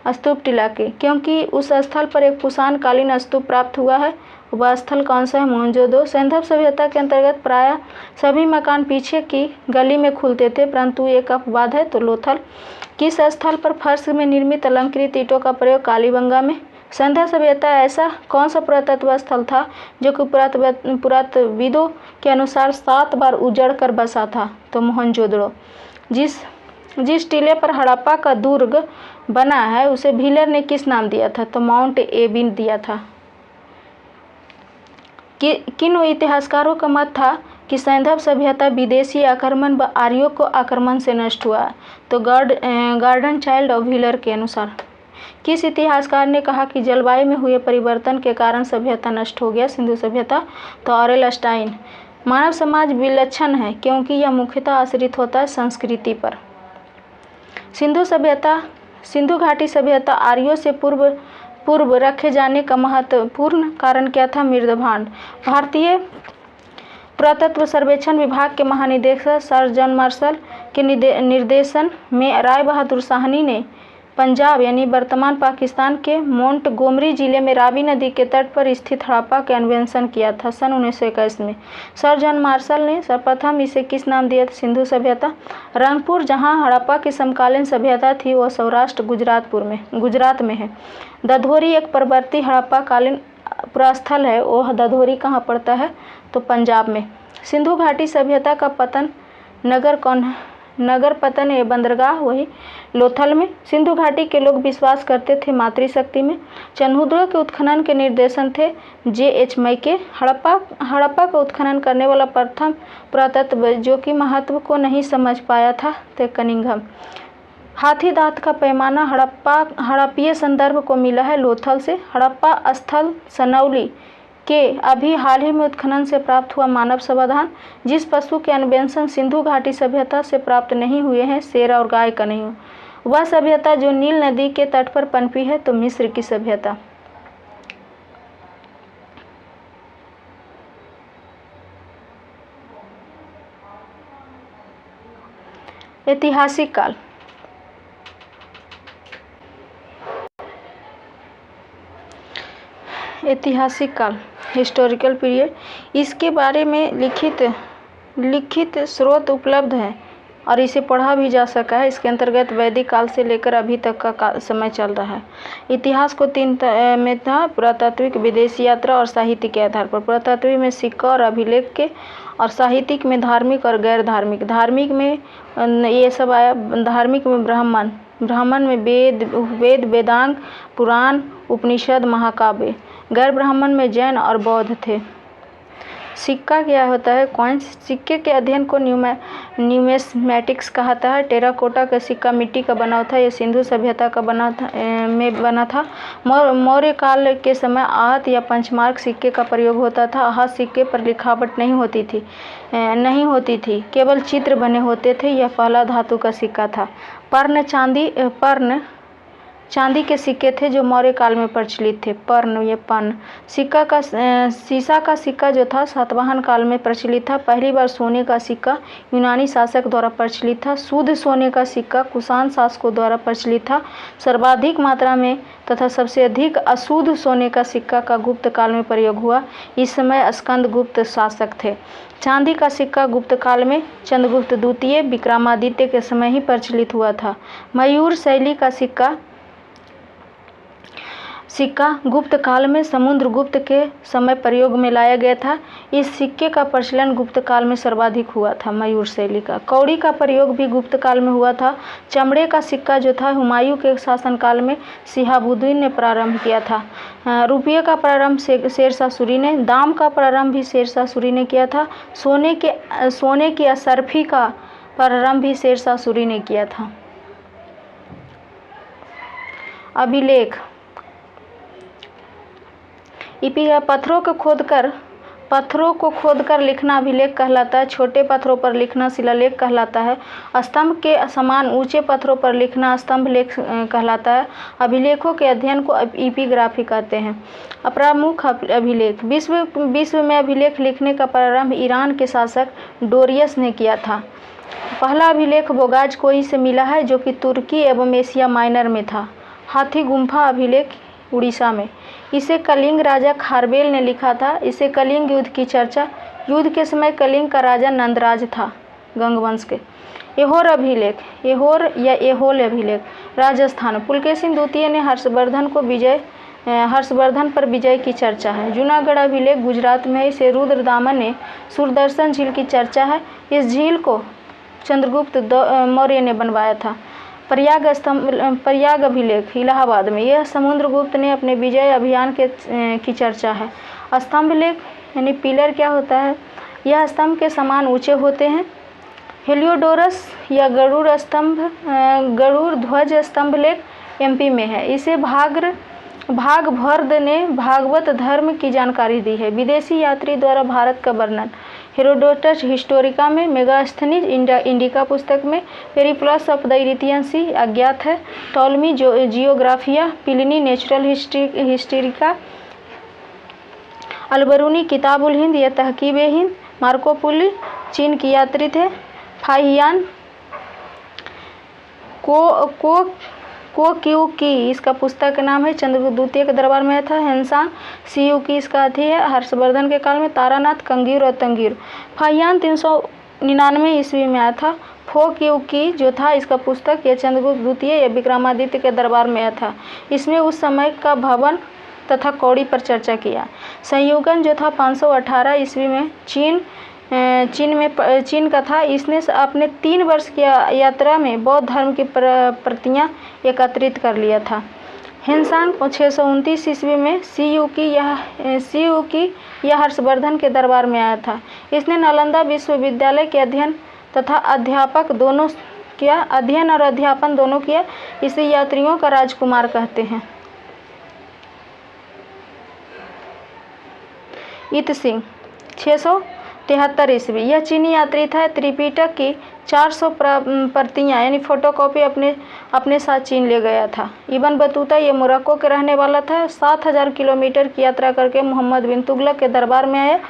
स्तूप टीला के क्योंकि उस स्थल पर एक कुषाण कालीन स्तूप प्राप्त हुआ है। वह स्थल कौन सा है? मोहनजोदड़ो। सैंधव सभ्यता के अंतर्गत प्रायः सभी मकान पीछे की गली में खुलते थे, परंतु एक अपवाद है। तो लोथल। किस स्थल पर फर्श में निर्मित अलंकृत ईंटों का प्रयोग? कालीबंगा में। सैंधव सभ्यता ऐसा कौन सा पुरातत्व स्थल था जो कि पुरातत्वविदों के अनुसार 7 बार उजड़ कर बसा था? तो मोहनजोदड़ो। जिस टीले पर हड़प्पा का दुर्ग बना है उसे व्हीलर ने किस नाम दिया था? तो माउंट एबिन दिया था। किन इतिहासकारों का मत था कि सैंधव सभ्यता विदेशी आक्रमण व आर्यों को आक्रमण से नष्ट हुआ? तो गार्डन चाइल्ड और व्हीलर के अनुसार। किस इतिहासकार ने कहा कि जलवायु में हुए परिवर्तन के कारण सभ्यता नष्ट हो गया? सिंधु सभ्यता। तो ऑरेल स्टाइन। मानव समाज विलक्षण है क्योंकि यह मुख्यतः आश्रित होता है संस्कृति पर। सिंधु घाटी सभ्यता आर्यों से पूर्व रखे जाने का महत्वपूर्ण कारण क्या था? मृदभांड। भारतीय पुरातत्व सर्वेक्षण विभाग के महानिदेशक सर जॉन मार्शल के निर्देशन में राय बहादुर साहनी ने पंजाब यानी वर्तमान पाकिस्तान के मोंटगोमरी जिले में रावी नदी के तट पर स्थित हड़प्पा का अन्वेषण किया था सन 1921 में। सर जॉन मार्शल ने सर्वप्रथम इसे किस नाम दिया था? सिंधु सभ्यता। रंगपुर जहां हड़प्पा की समकालीन सभ्यता थी वह सौराष्ट्र गुजरात में है। दधोरी एक परवर्ती हड़प्पा कालीन पुरास्थल है। वह दधोरी कहाँ पड़ता है? तो पंजाब में। सिंधु घाटी सभ्यता का पतन नगर कौन है? नगर पतन या बंदरगाह वही लोथल में। सिंधु घाटी के लोग विश्वास करते थे मातृशक्ति में। चन्हुद्रो के उत्खनन के निर्देशन थे J.H. मैके। हड़प्पा का उत्खनन करने वाला प्रथम पुरातत्व जो कि महत्व को नहीं समझ पाया था तो कनिंघम। हाथी दांत का पैमाना हड़प्पीय संदर्भ को मिला है लोथल से। हड़प्पा स्थल सनौली के अभी हाल ही में उत्खनन से प्राप्त हुआ मानव समाधान। जिस पशु के अन्वेषण सिंधु घाटी सभ्यता से प्राप्त नहीं हुए हैं शेर और गाय का नहीं वह सभ्यता जो नील नदी के तट पर पनपी है तो मिस्र की सभ्यता। ऐतिहासिक काल। ऐतिहासिक काल, हिस्टोरिकल पीरियड, इसके बारे में लिखित स्रोत उपलब्ध हैं और इसे पढ़ा भी जा सका है। इसके अंतर्गत वैदिक काल से लेकर अभी तक का समय चल रहा है। इतिहास को तीन में था: पुरातात्विक, विदेशी यात्रा और साहित्य के आधार पर। पुरातात्विक में सिक्का और अभिलेख के, और साहित्यिक में धार्मिक और गैर धार्मिक। धार्मिक में ये सब आया। धार्मिक में ब्राह्मण में वेद, वेदांग, पुराण, उपनिषद, महाकाव्य। गैर ब्राह्मण में जैन और बौद्ध थे। सिक्का क्या होता है? कॉइन्स। सिक्के के अध्ययन को न्यूमिस्मैटिक्स कहता है। टेराकोटा का सिक्का मिट्टी का बना था। यह सिंधु सभ्यता का बना था। मौर्य काल के समय आहत या पंचमार्क सिक्के का प्रयोग होता था। आहत सिक्के पर लिखावट नहीं होती थी, केवल चित्र बने होते थे। यह पहला धातु का सिक्का था। पर्ण चांदी के सिक्के थे जो मौर्य काल में प्रचलित थे। पर्ण। सीसा का सिक्का जो था सातवाहन काल में प्रचलित था। पहली बार सोने का सिक्का यूनानी शासक द्वारा प्रचलित था। शुद्ध सोने का सिक्का कुषाण शासकों द्वारा प्रचलित था। सर्वाधिक मात्रा में तथा सबसे अधिक अशुद्ध सोने का सिक्का का गुप्त काल में प्रयोग हुआ। इस समय स्कंदगुप्त शासक थे। चांदी का सिक्का गुप्त काल में चंद्रगुप्त द्वितीय, विक्रमादित्य के समय ही प्रचलित हुआ था। मयूर शैली का सिक्का गुप्त काल में समुद्रगुप्त के समय प्रयोग में लाया गया था। इस सिक्के का प्रचलन गुप्त काल में सर्वाधिक हुआ था। मयूर शैली का। कौड़ी का प्रयोग भी गुप्त काल में हुआ था। चमड़े का सिक्का जो था हुमायूं के शासनकाल में शिहाबुद्दीन ने प्रारंभ किया था। रुपये का प्रारंभ शेरशाह सूरी ने। दाम का प्रारंभ भी शेरशाह सूरी ने किया था। सोने की असरफी का प्रारंभ भी शेरशाह सूरी ने किया था। अभिलेख। पत्थरों को खोदकर लिखना अभिलेख कहलाता है। छोटे पत्थरों पर लिखना शिलालेख कहलाता है। स्तंभ के समान ऊंचे पत्थरों पर लिखना स्तंभ लेख कहलाता है। अभिलेखों के अध्ययन को एपिग्राफी कहते हैं। प्रमुख अभिलेख। विश्व में अभिलेख लिखने का प्रारंभ ईरान के शासक डोरियस ने किया था। पहला अभिलेख बोगाज कोई से मिला है जो कि तुर्की एवं एशिया माइनर में था। हाथी गुम्फा अभिलेख उड़ीसा में। इसे कलिंग राजा खारवेल ने लिखा था। इसे कलिंग युद्ध की चर्चा। युद्ध के समय कलिंग का राजा नंदराज था, गंगवंश के। एहोर अभिलेख। एहोल अभिलेख राजस्थान। पुलकेशिन द्वितीय ने हर्षवर्धन पर विजय की चर्चा है। जूनागढ़ अभिलेख गुजरात में। इसे रुद्रदामन ने सूरदर्शन झील की चर्चा है। इस झील को चंद्रगुप्त मौर्य ने बनवाया था। प्रयाग अभिलेख इलाहाबाद में। यह समुद्रगुप्त ने अपने विजय अभियान की चर्चा है। स्तंभ लेख यानी पिलर क्या होता है? यह स्तंभ के समान ऊंचे होते हैं। हेलियोडोरस या गरुड़ ध्वज स्तंभ लेख एमपी में है। इसे भागभरद ने भागवत धर्म की जानकारी दी है। विदेशी यात्री द्वारा भारत का वर्णन। हेरोडोटस हिस्टोरिका में। मेगास्थनीज इंडिका पुस्तक में। Periplus of the Erythraean Sea अज्ञात है। Ptolemy Geographia. Pliny Natural Historica. Alberuni Kitab ul Hind या तहकीब हिंद। मार्को पोलो चीन की यात्री थे। फाहियान कोक्यूकी इसका पुस्तक का नाम है। चंद्रगुप्त द्वितीय के दरबार में था। हेनसांग सीयूकी इसका अथी है। हर्षवर्धन के काल में। तारानाथ कंगीर और तंगीर। फाहियान 399 ईस्वी में आया था। फोक्यूकी जो था इसका पुस्तक या चंद्रगुप्त द्वितीय या विक्रमादित्य के दरबार में आया था। इसमें उस समय का भवन तथा कौड़ी पर चर्चा किया। संयुगन जो था 518 ईस्वी में चीन का था। इसने अपने 3 वर्ष की यात्रा में बौद्ध धर्म की प्रतियां एकत्रित कर लिया था। हेनसांग 629 ईस्वी में सीयूकी यह हर्षवर्धन के दरबार में आया था। इसने नालंदा विश्वविद्यालय के अध्ययन और अध्यापन दोनों किया। इसे यात्रियों का राजकुमार कहते हैं। इत सिंह 73 ईस्वी। यह चीनी यात्री था। त्रिपिटक की 400 प्रतियाँ यानी फोटोकॉपी अपने साथ चीन ले गया था। इब्न बतूता ये मोरक्को के रहने वाला था। 7000 किलोमीटर की यात्रा करके मोहम्मद बिन तुगलक के दरबार में आया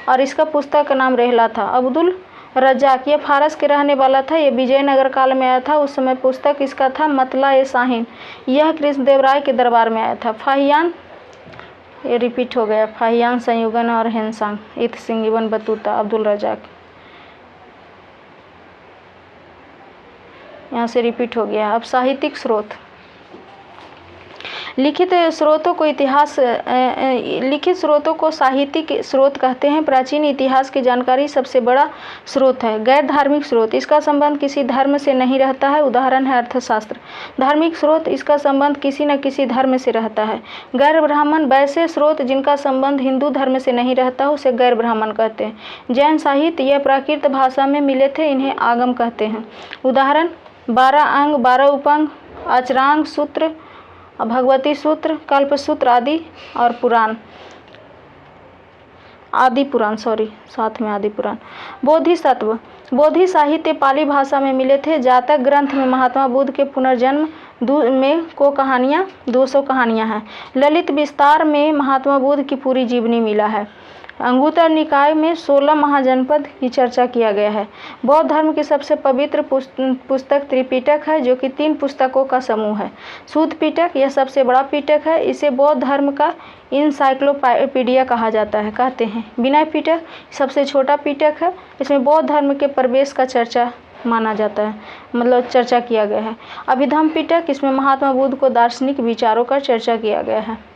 और इसका पुस्तक का नाम रेहला था। अब्दुल रज्जाक ये फारस के रहने वाला था। ये विजयनगर काल में आया था। उस समय पुस्तक इसका था मतला ए शाहीन। यह कृष्णदेवराय के दरबार में आया था। फाहियान, ये रिपीट हो गया, फाहियान संयुगन और हेनसांग, इत सिंह, इब्न बतूता, अब्दुल रज्जाक, यहाँ से रिपीट हो गया। अब साहित्यिक स्रोत, लिखित स्रोतों को साहित्यिक स्रोत कहते हैं। प्राचीन इतिहास की जानकारी सबसे बड़ा स्रोत है। गैर धार्मिक स्रोत, इसका संबंध किसी धर्म से नहीं रहता है। उदाहरण है अर्थशास्त्र। धार्मिक स्रोत, इसका संबंध किसी न किसी धर्म से रहता है। गैर ब्राह्मण, वैसे स्रोत जिनका संबंध हिंदू धर्म से नहीं रहता उसे गैर ब्राह्मण कहते हैं। जैन साहित्य, यह प्राकृत भाषा में मिले थे, इन्हें आगम कहते हैं। उदाहरण 12 अंग, 12 उपअंग, अचरांग सूत्र, भगवती सूत्र, कल्पसूत्र आदि, और पुराण, आदि पुराण, साथ में आदि पुराण। बोधिसत्व, बोधि साहित्य पाली भाषा में मिले थे। जातक ग्रंथ में महात्मा बुद्ध के पुनर्जन्म में 200 कहानियाँ हैं। ललित विस्तार में महात्मा बुद्ध की पूरी जीवनी मिला है। अंगुत्तर निकाय में 16 महाजनपद की चर्चा किया गया है। बौद्ध धर्म की सबसे पवित्र पुस्तक त्रिपिटक है, जो कि 3 पुस्तकों का समूह है। सूत पिटक, यह सबसे बड़ा पिटक है। इसे बौद्ध धर्म का इनसाइक्लोपीडिया कहा जाता है, कहते हैं। विनय पिटक सबसे छोटा पिटक है। इसमें बौद्ध धर्म के प्रवेश का चर्चा माना जाता है, मतलब चर्चा किया गया है। अभिधम्म पिटक, इसमें महात्मा बुद्ध को दार्शनिक विचारों का चर्चा किया गया है।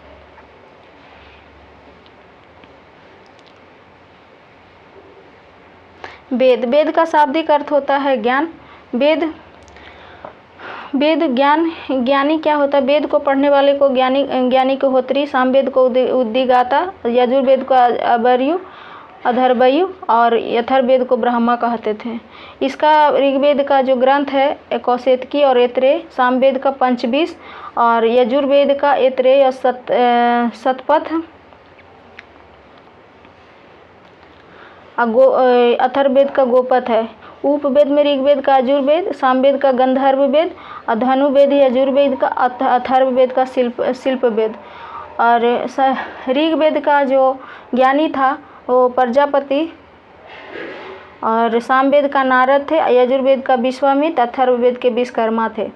वेद, वेद का शाब्दिक अर्थ होता है ज्ञान। वेद ज्ञान, ज्ञानी क्या होता है? वेद को पढ़ने वाले को ज्ञानी को होत्री, सामवेद को उद्दिगाता, यजुर्वेद को अबर्यु, अथर्वयु और अथर्ववेद को ब्रह्मा कहते थे। इसका ऋग्वेद का जो ग्रंथ है कौशेतकी और ऐत्रेय, सामवेद का पंचविश और यजुर्वेद का ऐत्रेय और शतपथ, अथर्ववेद का गोपथ है। उपवेद में ऋग्वेद का यजुर्वेद, सामवेद का गंधर्ववेद, धनुर्वेद यजुर्वेद का, अथर्ववेद का शिल्पवेद। और ऋग्वेद का जो ज्ञानी था वो प्रजापति और सामवेद का नारद थे, यजुर्वेद का विश्वामित्र, अथर्ववेद के विश्वकर्मा थे।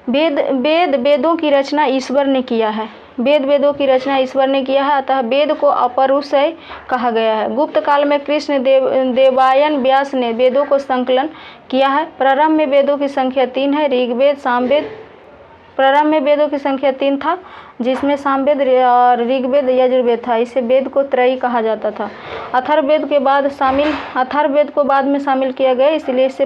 वेदों की रचना ईश्वर ने किया है। वेदों की रचना ईश्वर ने किया है, अतः वेद को अपरुषय कहा गया है। गुप्त काल में कृष्ण देवायन व्यास ने वेदों को संकलन किया है। प्रारंभ में वेदों की संख्या 3 है। ऋग्वेद, सामवेद, प्रारंभ में वेदों की संख्या 3 था, जिसमें सामवेद और ऋग्वेद यजुर्वेद था। इसे वेद को त्रयी कहा जाता था। अथर्ववेद को बाद में शामिल किया गया, इसलिए इसे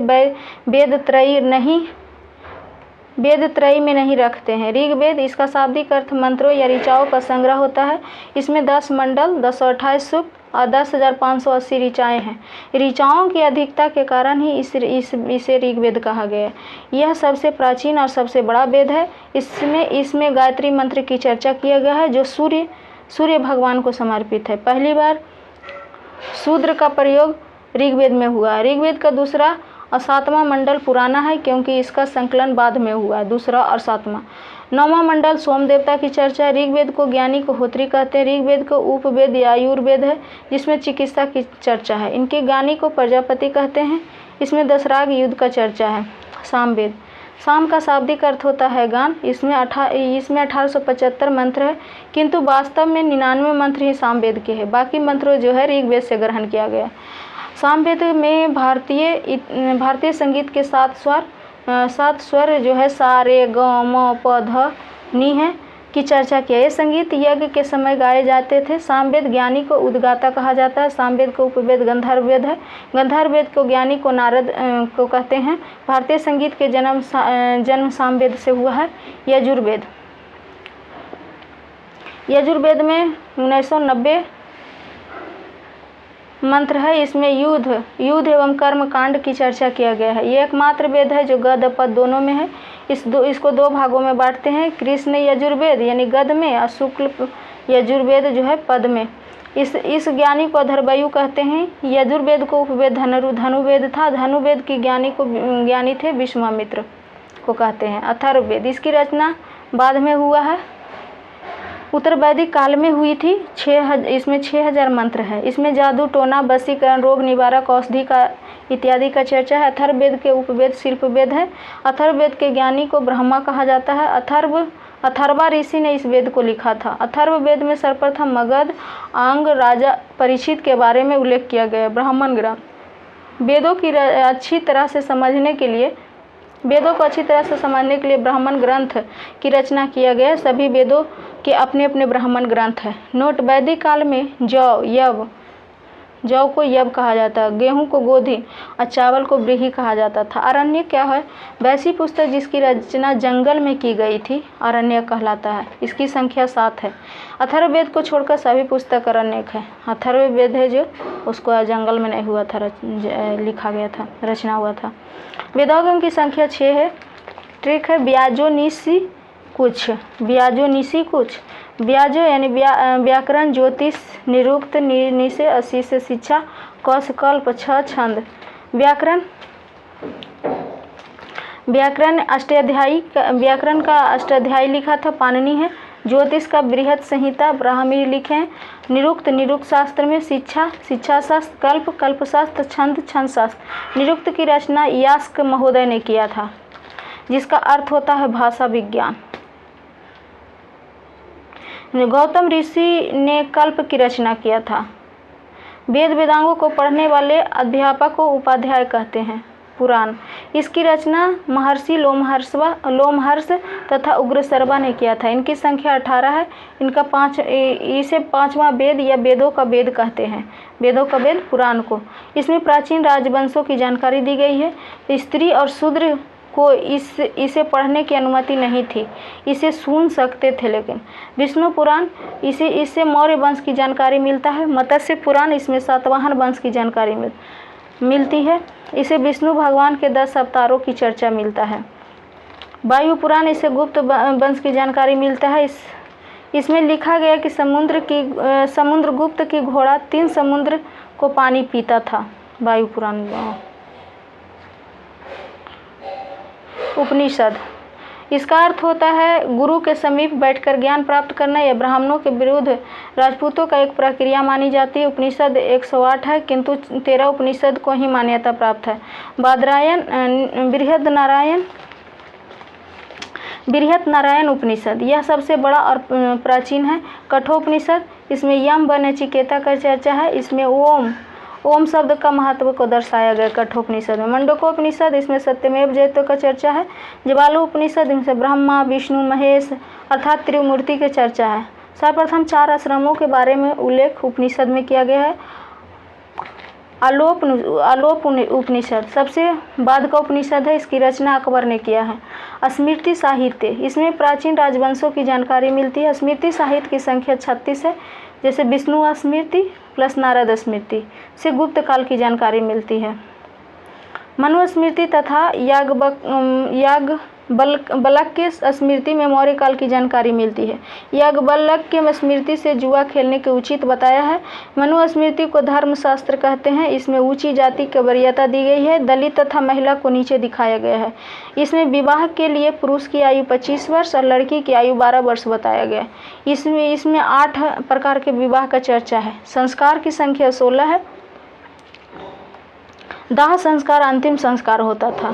वेद त्रयी में नहीं रखते हैं। ऋग्वेद, इसका शाब्दिक अर्थ मंत्रों या ऋचाओं का संग्रह होता है। इसमें 10 मंडल, 228 सूक्त और 10,580 ऋचाएँ हैं। ऋचाओं की अधिकता के कारण ही इसे ऋग्वेद कहा गया। यह सबसे प्राचीन और सबसे बड़ा वेद है। इसमें गायत्री मंत्र की चर्चा किया गया है, जो सूर्य भगवान को समर्पित है। पहली बार शूद्र का प्रयोग ऋग्वेद में हुआ है। ऋग्वेद का दूसरा और 7वां मंडल पुराना है, क्योंकि इसका संकलन बाद में हुआ है, दूसरा और 7वां। 9वां मंडल सोम देवता की चर्चा है। ऋग्वेद को ज्ञानी को होत्री कहते हैं। ऋग्वेद को उपवेद या आयुर्वेद है, जिसमें चिकित्सा की चर्चा है। इनके ज्ञानी को प्रजापति कहते हैं। इसमें दशराग युद्ध का चर्चा है। सामवेद, साम का शाब्दिक अर्थ होता है गान। इसमें 1875 मंत्र है, किंतु वास्तव में 99 मंत्र ही सामवेद के हैं। बाकी मंत्रों जो है ऋग्वेद से ग्रहण किया गया। सामवेद में भारतीय संगीत के 7 स्वर जो है सा, रे, ग, म, प, ध, नि है की चर्चा किया। ये संगीत यज्ञ के समय गाए जाते थे। सामवेद ज्ञानी को उद्गाता कहा जाता है। सामवेद को उपवेद गंधर्ववेद है। गंधर्ववेद को ज्ञानी को नारद को कहते हैं। भारतीय संगीत के जन्म सामवेद से हुआ है। यजुर्वेद में मंत्र है। इसमें युद्ध एवं कर्म कांड की चर्चा किया गया है। ये एकमात्र वेद है जो गद पद दोनों में है। इसको 2 भागों में बांटते हैं, कृष्ण यजुर्वेद यानी गद में और शुक्ल यजुर्वेद जो है पद में। इस ज्ञानी को अथर्वयु कहते हैं। यजुर्वेद को उपवेद धनुर्वेद था। धनुर्वेद की ज्ञानी थे विश्वामित्र को कहते हैं। अथर्ववेद इसकी रचना बाद में हुआ है, उत्तर वैदिक काल में हुई थी। इसमें 6000 मंत्र है। इसमें जादू टोना वशीकरण रोग निवारक औषधि का इत्यादि का चर्चा है। अथर्ववेद के उपवेद शिल्पवेद है। अथर्ववेद के ज्ञानी को ब्रह्मा कहा जाता है। अथर्वा ऋषि ने इस वेद को लिखा था। अथर्ववेद में सर्वप्रथम मगध अंग राजा परीक्षित के बारे में उल्लेख किया गया है। ब्राह्मण ग्रंथ वेदों को अच्छी तरह से समझने के लिए ब्राह्मण ग्रंथ की रचना किया गया है। सभी वेदों के अपने अपने ब्राह्मण ग्रंथ हैं। नोट वैदिक काल में जौ को यव कहा जाता है, गेहूं को गोधि और चावल को ब्रीही कहा जाता था। अरण्य क्या है? वैसी पुस्तक जिसकी रचना जंगल में की गई थी अरण्य कहलाता है। इसकी संख्या 7 है। अथर्ववेद को छोड़कर सभी पुस्तक अरण्यक है। अथर्ववेद है जो उसको जंगल में नहीं हुआ था, लिखा गया था, रचना हुआ था। वेदांगों की संख्या 6 है। ट्रिक है ब्याजोनिसी कुछ। ब्याजो यानी व्याकरण, ज्योतिष, निरुक्त, निशे, अशीष, शिक्षा, कौश, कल्प, 6 छंद। व्याकरण का अष्टाध्यायी लिखा था पाणिनि है। ज्योतिष का बृहत संहिता ब्राह्मी लिखे हैं। निरुक्त शास्त्र में शिक्षा शास्त्र, कल्प शास्त्र, छंद शास्त्र। निरुक्त की रचना यास्क महोदय ने किया था, जिसका अर्थ होता है भाषा विज्ञान। गौतम ऋषि ने कल्प की रचना किया था। वेदांगों को पढ़ने वाले अध्यापक को उपाध्याय कहते हैं। पुराण इसकी रचना महर्षि लोमहर्ष तथा उग्रसर्वा ने किया था। इनकी संख्या 18 है। इसे 5वां वेद या वेदों का वेद कहते हैं। वेदों का वेद पुराण को। इसमें प्राचीन राजवंशों की जानकारी दी गई है। स्त्री और शूद्र को इसे पढ़ने की अनुमति नहीं थी, इसे सुन सकते थे। लेकिन विष्णु पुराण इससे मौर्य वंश की जानकारी मिलता है। मत्स्य पुराण इसमें सातवाहन वंश की जानकारी मिलती है। इसे विष्णु भगवान के 10 अवतारों की चर्चा मिलता है। वायु पुराण इसे गुप्त वंश की जानकारी मिलता है। इसमें लिखा गया कि समुद्रगुप्त की घोड़ा 3 समुद्र को पानी पीता था। वायु पुराण। उपनिषद इसका अर्थ होता है गुरु के समीप बैठकर ज्ञान प्राप्त करना। यह ब्राह्मणों के विरुद्ध राजपूतों का एक प्रक्रिया मानी जाती है। उपनिषद 108 है, किंतु 13 उपनिषद को ही मान्यता प्राप्त है। बादरायण बृहत नारायण उपनिषद यह सबसे बड़ा और प्राचीन है। कठोपनिषद इसमें यम व नचिकेता का चर्चा है। इसमें ओम शब्द का महत्व को दर्शाया गया कठोपनिषद में। मंडकोपनिषद इसमें सत्यमेव जयते का चर्चा है। ज्वालो उपनिषद इनसे ब्रह्मा विष्णु महेश अर्थात त्रिमूर्ति की चर्चा है। सर्वप्रथम 4 आश्रमों के बारे में उल्लेख उपनिषद में किया गया है। आलोप उपनिषद सबसे बाद का उपनिषद है। इसकी रचना अकबर ने किया है। स्मृति साहित्य इसमें प्राचीन राजवंशों की जानकारी मिलती है। स्मृति साहित्य की संख्या 36 है। जैसे विष्णु स्मृति प्लस नारद स्मृति से गुप्त काल की जानकारी मिलती है। मनुस्मृति तथा याज्ञवल्क्य स्मृति में मौर्य काल की जानकारी मिलती है। याज्ञवल्क्य स्मृति से जुआ खेलने के उचित बताया है। मनुस्मृति को धर्मशास्त्र कहते हैं। इसमें ऊंची जाति की वरीयता दी गई है। दलित तथा महिला को नीचे दिखाया गया है। इसमें विवाह के लिए पुरुष की आयु 25 वर्ष और लड़की की आयु 12 वर्ष बताया गया है। इसमें 8 प्रकार के विवाह का चर्चा है। संस्कार की संख्या 16 है। दाह संस्कार अंतिम संस्कार होता था।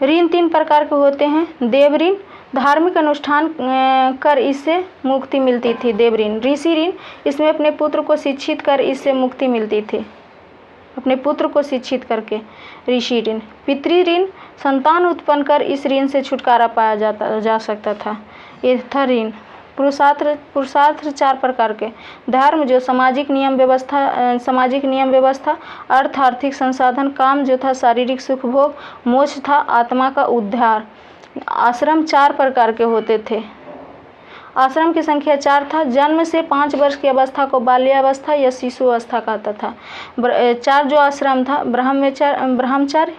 ऋण 3 प्रकार के होते हैं। देव ऋण धार्मिक अनुष्ठान कर इससे मुक्ति मिलती थी। देव ऋण। ऋषि ऋण इसमें अपने पुत्र को शिक्षित कर इससे मुक्ति मिलती थी। अपने पुत्र को शिक्षित करके ऋषि ऋण। पितृ ऋण संतान उत्पन्न कर इस ऋण से छुटकारा पाया जा सकता था। ईर्थ ऋण। पुरुषार्थ 4 प्रकार के। धर्म जो सामाजिक नियम व्यवस्था, अर्थ आर्थिक संसाधन, काम जो था शारीरिक सुख भोग, मोक्ष था आत्मा का उद्धार। आश्रम 4 प्रकार के होते थे। आश्रम की संख्या 4 था। जन्म से 5 वर्ष की अवस्था को बाल्यावस्था या शिशु अवस्था कहता था। 4 जो आश्रम था, ब्रह्मचार्य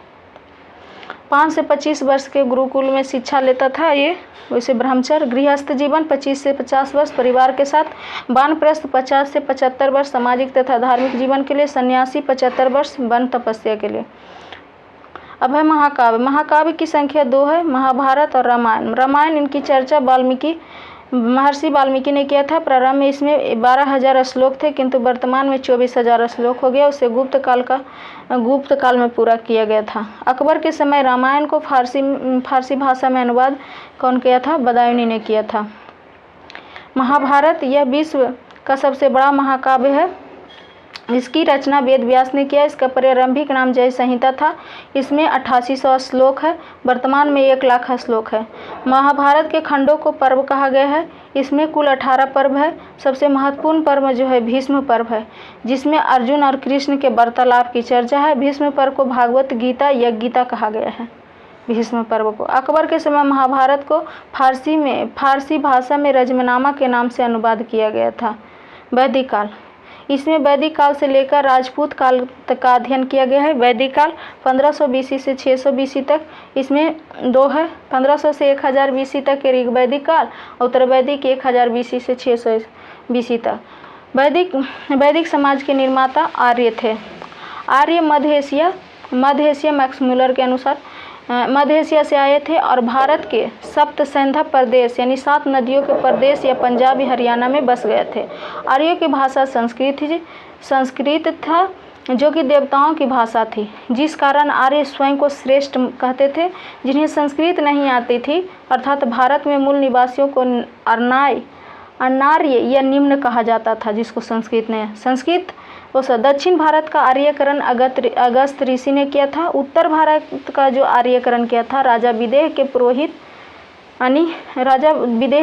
5 से 25 वर्ष के गुरुकुल में शिक्षा लेता था ये, वैसे ब्रह्मचर्य। गृहस्थ जीवन 25 से 50 वर्ष परिवार के साथ। वानप्रस्थ 50 से 75 वर्ष सामाजिक तथा धार्मिक जीवन के लिए। सन्यासी 75 वर्ष वन तपस्या के लिए। अब है महाकाव्य। महाकाव्य की संख्या 2 है, महाभारत और रामायण। रामायण इनकी चर्चा महर्षि वाल्मीकि ने किया था। प्रारंभ में इसमें 12,000 श्लोक थे, किंतु वर्तमान में 24,000 श्लोक हो गया। उसे गुप्त काल में पूरा किया गया था। अकबर के समय रामायण को फारसी भाषा में अनुवाद कौन किया था? बदायूनी ने किया था। महाभारत यह विश्व का सबसे बड़ा महाकाव्य है। इसकी रचना वेद व्यास ने किया। इसका प्रारंभिक नाम जय संहिता था। इसमें 8800 श्लोक है। वर्तमान में 1,00,000 श्लोक है। महाभारत के खंडों को पर्व कहा गया है। इसमें कुल 18 पर्व है। सबसे महत्वपूर्ण पर्व जो है भीष्म पर्व है, जिसमें अर्जुन और कृष्ण के वार्तालाप की चर्चा है। भीष्म पर्व को भागवत गीता यज्ञ गीता कहा गया है। भीष्म पर्व को अकबर के समय महाभारत को फारसी भाषा में रजमनामा के नाम से अनुवाद किया गया था। वैदिक काल, इसमें वैदिक काल से लेकर राजपूत काल तक का अध्ययन किया गया है। वैदिक काल 1500 BC से 600 BC तक, इसमें 2 है। 1500 से 1000 BC तक के ऋग्वैदिक काल, उत्तर वैदिक 1000 BC से 600 BC तक। वैदिक समाज के निर्माता आर्य थे। आर्य मध्य एशिया मैक्स म्यूलर के अनुसार मध्य एशिया से आए थे और भारत के सप्त सैंधव प्रदेश यानी 7 नदियों के प्रदेश या पंजाब या हरियाणा में बस गए थे। आर्यों की भाषा संस्कृत था, जो कि देवताओं की भाषा थी, जिस कारण आर्य स्वयं को श्रेष्ठ कहते थे। जिन्हें संस्कृत नहीं आती थी, अर्थात भारत में मूल निवासियों को अनार्य या निम्न कहा जाता था, जिसको संस्कृत दक्षिण भारत का आर्यकरण अगस्त ऋषि ने किया था। उत्तर भारत का जो आर्यकरण किया था राजा विदेह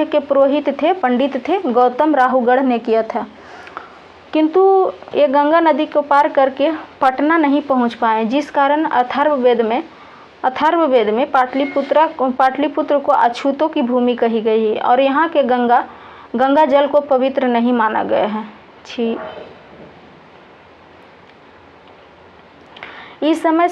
के पुरोहित थे, पंडित थे, गौतम राहुगढ़ ने किया था। किंतु ये गंगा नदी को पार करके पटना नहीं पहुंच पाए, जिस कारण अथर्ववेद में पाटलिपुत्र को अछूतों की भूमि कही गई है और यहाँ के गंगा जल को पवित्र नहीं माना गया है। इस समय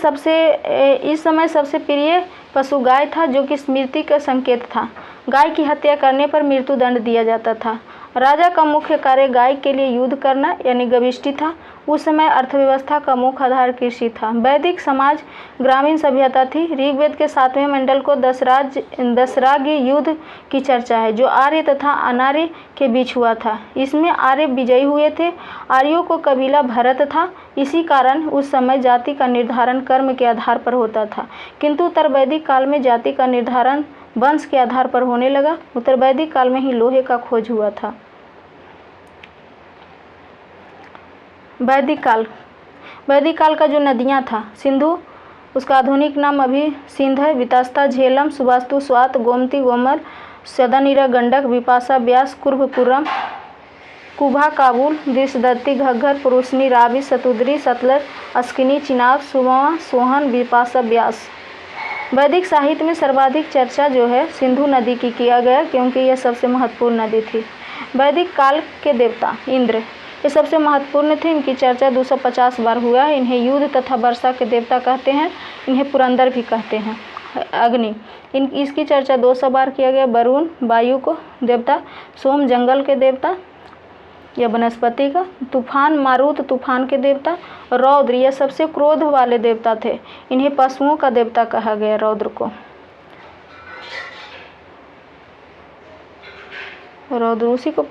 सबसे प्रिय पशु गाय था, जो कि स्मृति का संकेत था। गाय की हत्या करने पर मृत्युदंड दिया जाता था। राजा का मुख्य कार्य गाय के लिए युद्ध करना यानी गविष्टि था। उस समय अर्थव्यवस्था का मुख्य आधार कृषि था। वैदिक समाज ग्रामीण सभ्यता थी। ऋग्वेद के 7वें मंडल को दशराग युद्ध की चर्चा है, जो आर्य तथा अनार्य के बीच हुआ था। इसमें आर्य विजयी हुए थे। आर्यों को कबीला भरत था। इसी कारण उस समय जाति का निर्धारण कर्म के आधार पर होता था, किंतु उत्तर वैदिक काल में जाति का निर्धारण वंश के आधार पर होने लगा। उत्तर वैदिक काल में ही लोहे का खोज हुआ था। वैदिक काल का जो नदियाँ था, सिंधु, उसका आधुनिक नाम अभी सिंध है। वितस्ता, झेलम, सुबास्तु, स्वात, गोमती, गोमल, सदानीरा, गंडक, विपाशा, ब्यास, कुर्भ, कुर्रम, कुभा, काबुल, दृशदत्ती, घग्घर, पुरुषनी, रावी, सतुद्री, सतलज, अस्किनी, चिनाब, सुबमा, सोहन, विपाशा, ब्यास। वैदिक साहित्य में सर्वाधिक चर्चा जो है सिंधु नदी की किया गया, क्योंकि यह सबसे महत्वपूर्ण नदी थी। वैदिक काल के देवता इंद्र ये सबसे महत्वपूर्ण थे। इनकी चर्चा 250 बार हुआ है। इन्हें युद्ध तथा वर्षा के देवता कहते हैं। इन्हें पुरंदर भी कहते हैं। अग्नि, इसकी चर्चा 200 बार किया गया। वरुण वायु को देवता, सोम जंगल के देवता या वनस्पति का, तूफान मारुत तूफान के देवता, रौद्र ये सबसे क्रोध वाले देवता थे। इन्हें पशुओं का देवता कहा गया रौद्र को। रौद्र उसी को।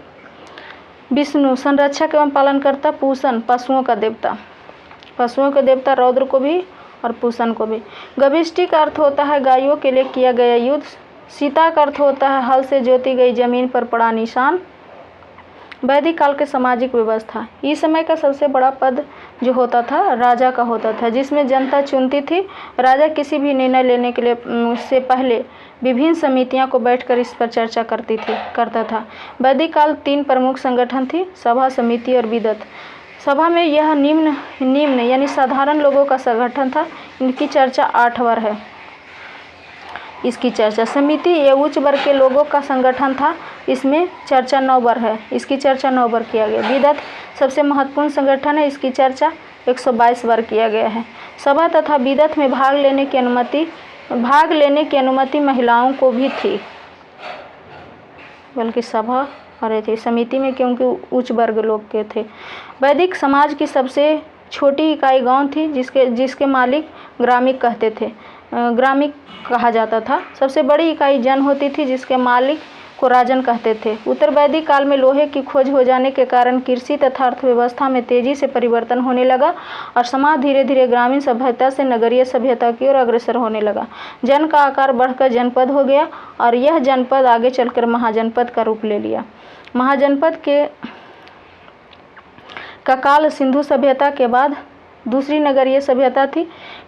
विष्णु संरक्षक एवं पालनकर्ता, पूषण पशुओं का देवता रौद्र को भी और पूषण को भी। गविष्टि का अर्थ होता है गायों के लिए किया गया युद्ध। सीता का अर्थ होता है हल से जोती गई जमीन पर पड़ा निशान। वैदिक काल के सामाजिक व्यवस्था, इस समय का सबसे बड़ा पद जो होता था राजा का होता था, जिसमें जनता चुनती थी। राजा किसी भी निर्णय लेने के लिए से पहले विभिन्न समितियों को बैठकर इस पर चर्चा करता था। वैदिक काल 3 प्रमुख संगठन थी, सभा, समिति और विदत। सभा में यह निम्न यानी साधारण लोगों का संगठन था। इनकी चर्चा 8 बार है। इसकी चर्चा। समिति ये उच्च वर्ग के लोगों का संगठन था, इसमें चर्चा 9 बार है, इसकी चर्चा 9 बार किया गया। विदत सबसे महत्वपूर्ण संगठन है, इसकी चर्चा 122 बार किया गया है। सभा तथा विदत में भाग लेने की अनुमति महिलाओं को भी थी, बल्कि सभा अरे थे समिति में क्योंकि उच्च वर्ग लोग के थे। वैदिक समाज की सबसे छोटी इकाई गांव थी, जिसके मालिक ग्रामिक कहते थे, ग्रामिक कहा जाता था। सबसे बड़ी इकाई जन होती थी, जिसके मालिक को राजन कहते थे। उत्तर वैदिक काल में लोहे की खोज हो जाने के कारण कृषि तथा अर्थव्यवस्था में तेजी से परिवर्तन होने लगा और समाज धीरे धीरे ग्रामीण सभ्यता से नगरीय सभ्यता की ओर अग्रसर होने लगा। जन का आकार बढ़कर जनपद हो गया और यह जनपद आगे चलकर महाजनपद का रूप ले लिया। महाजनपद का काल सिंधु सभ्यता के बाद दूसरी नगरीय सभ्यता थी।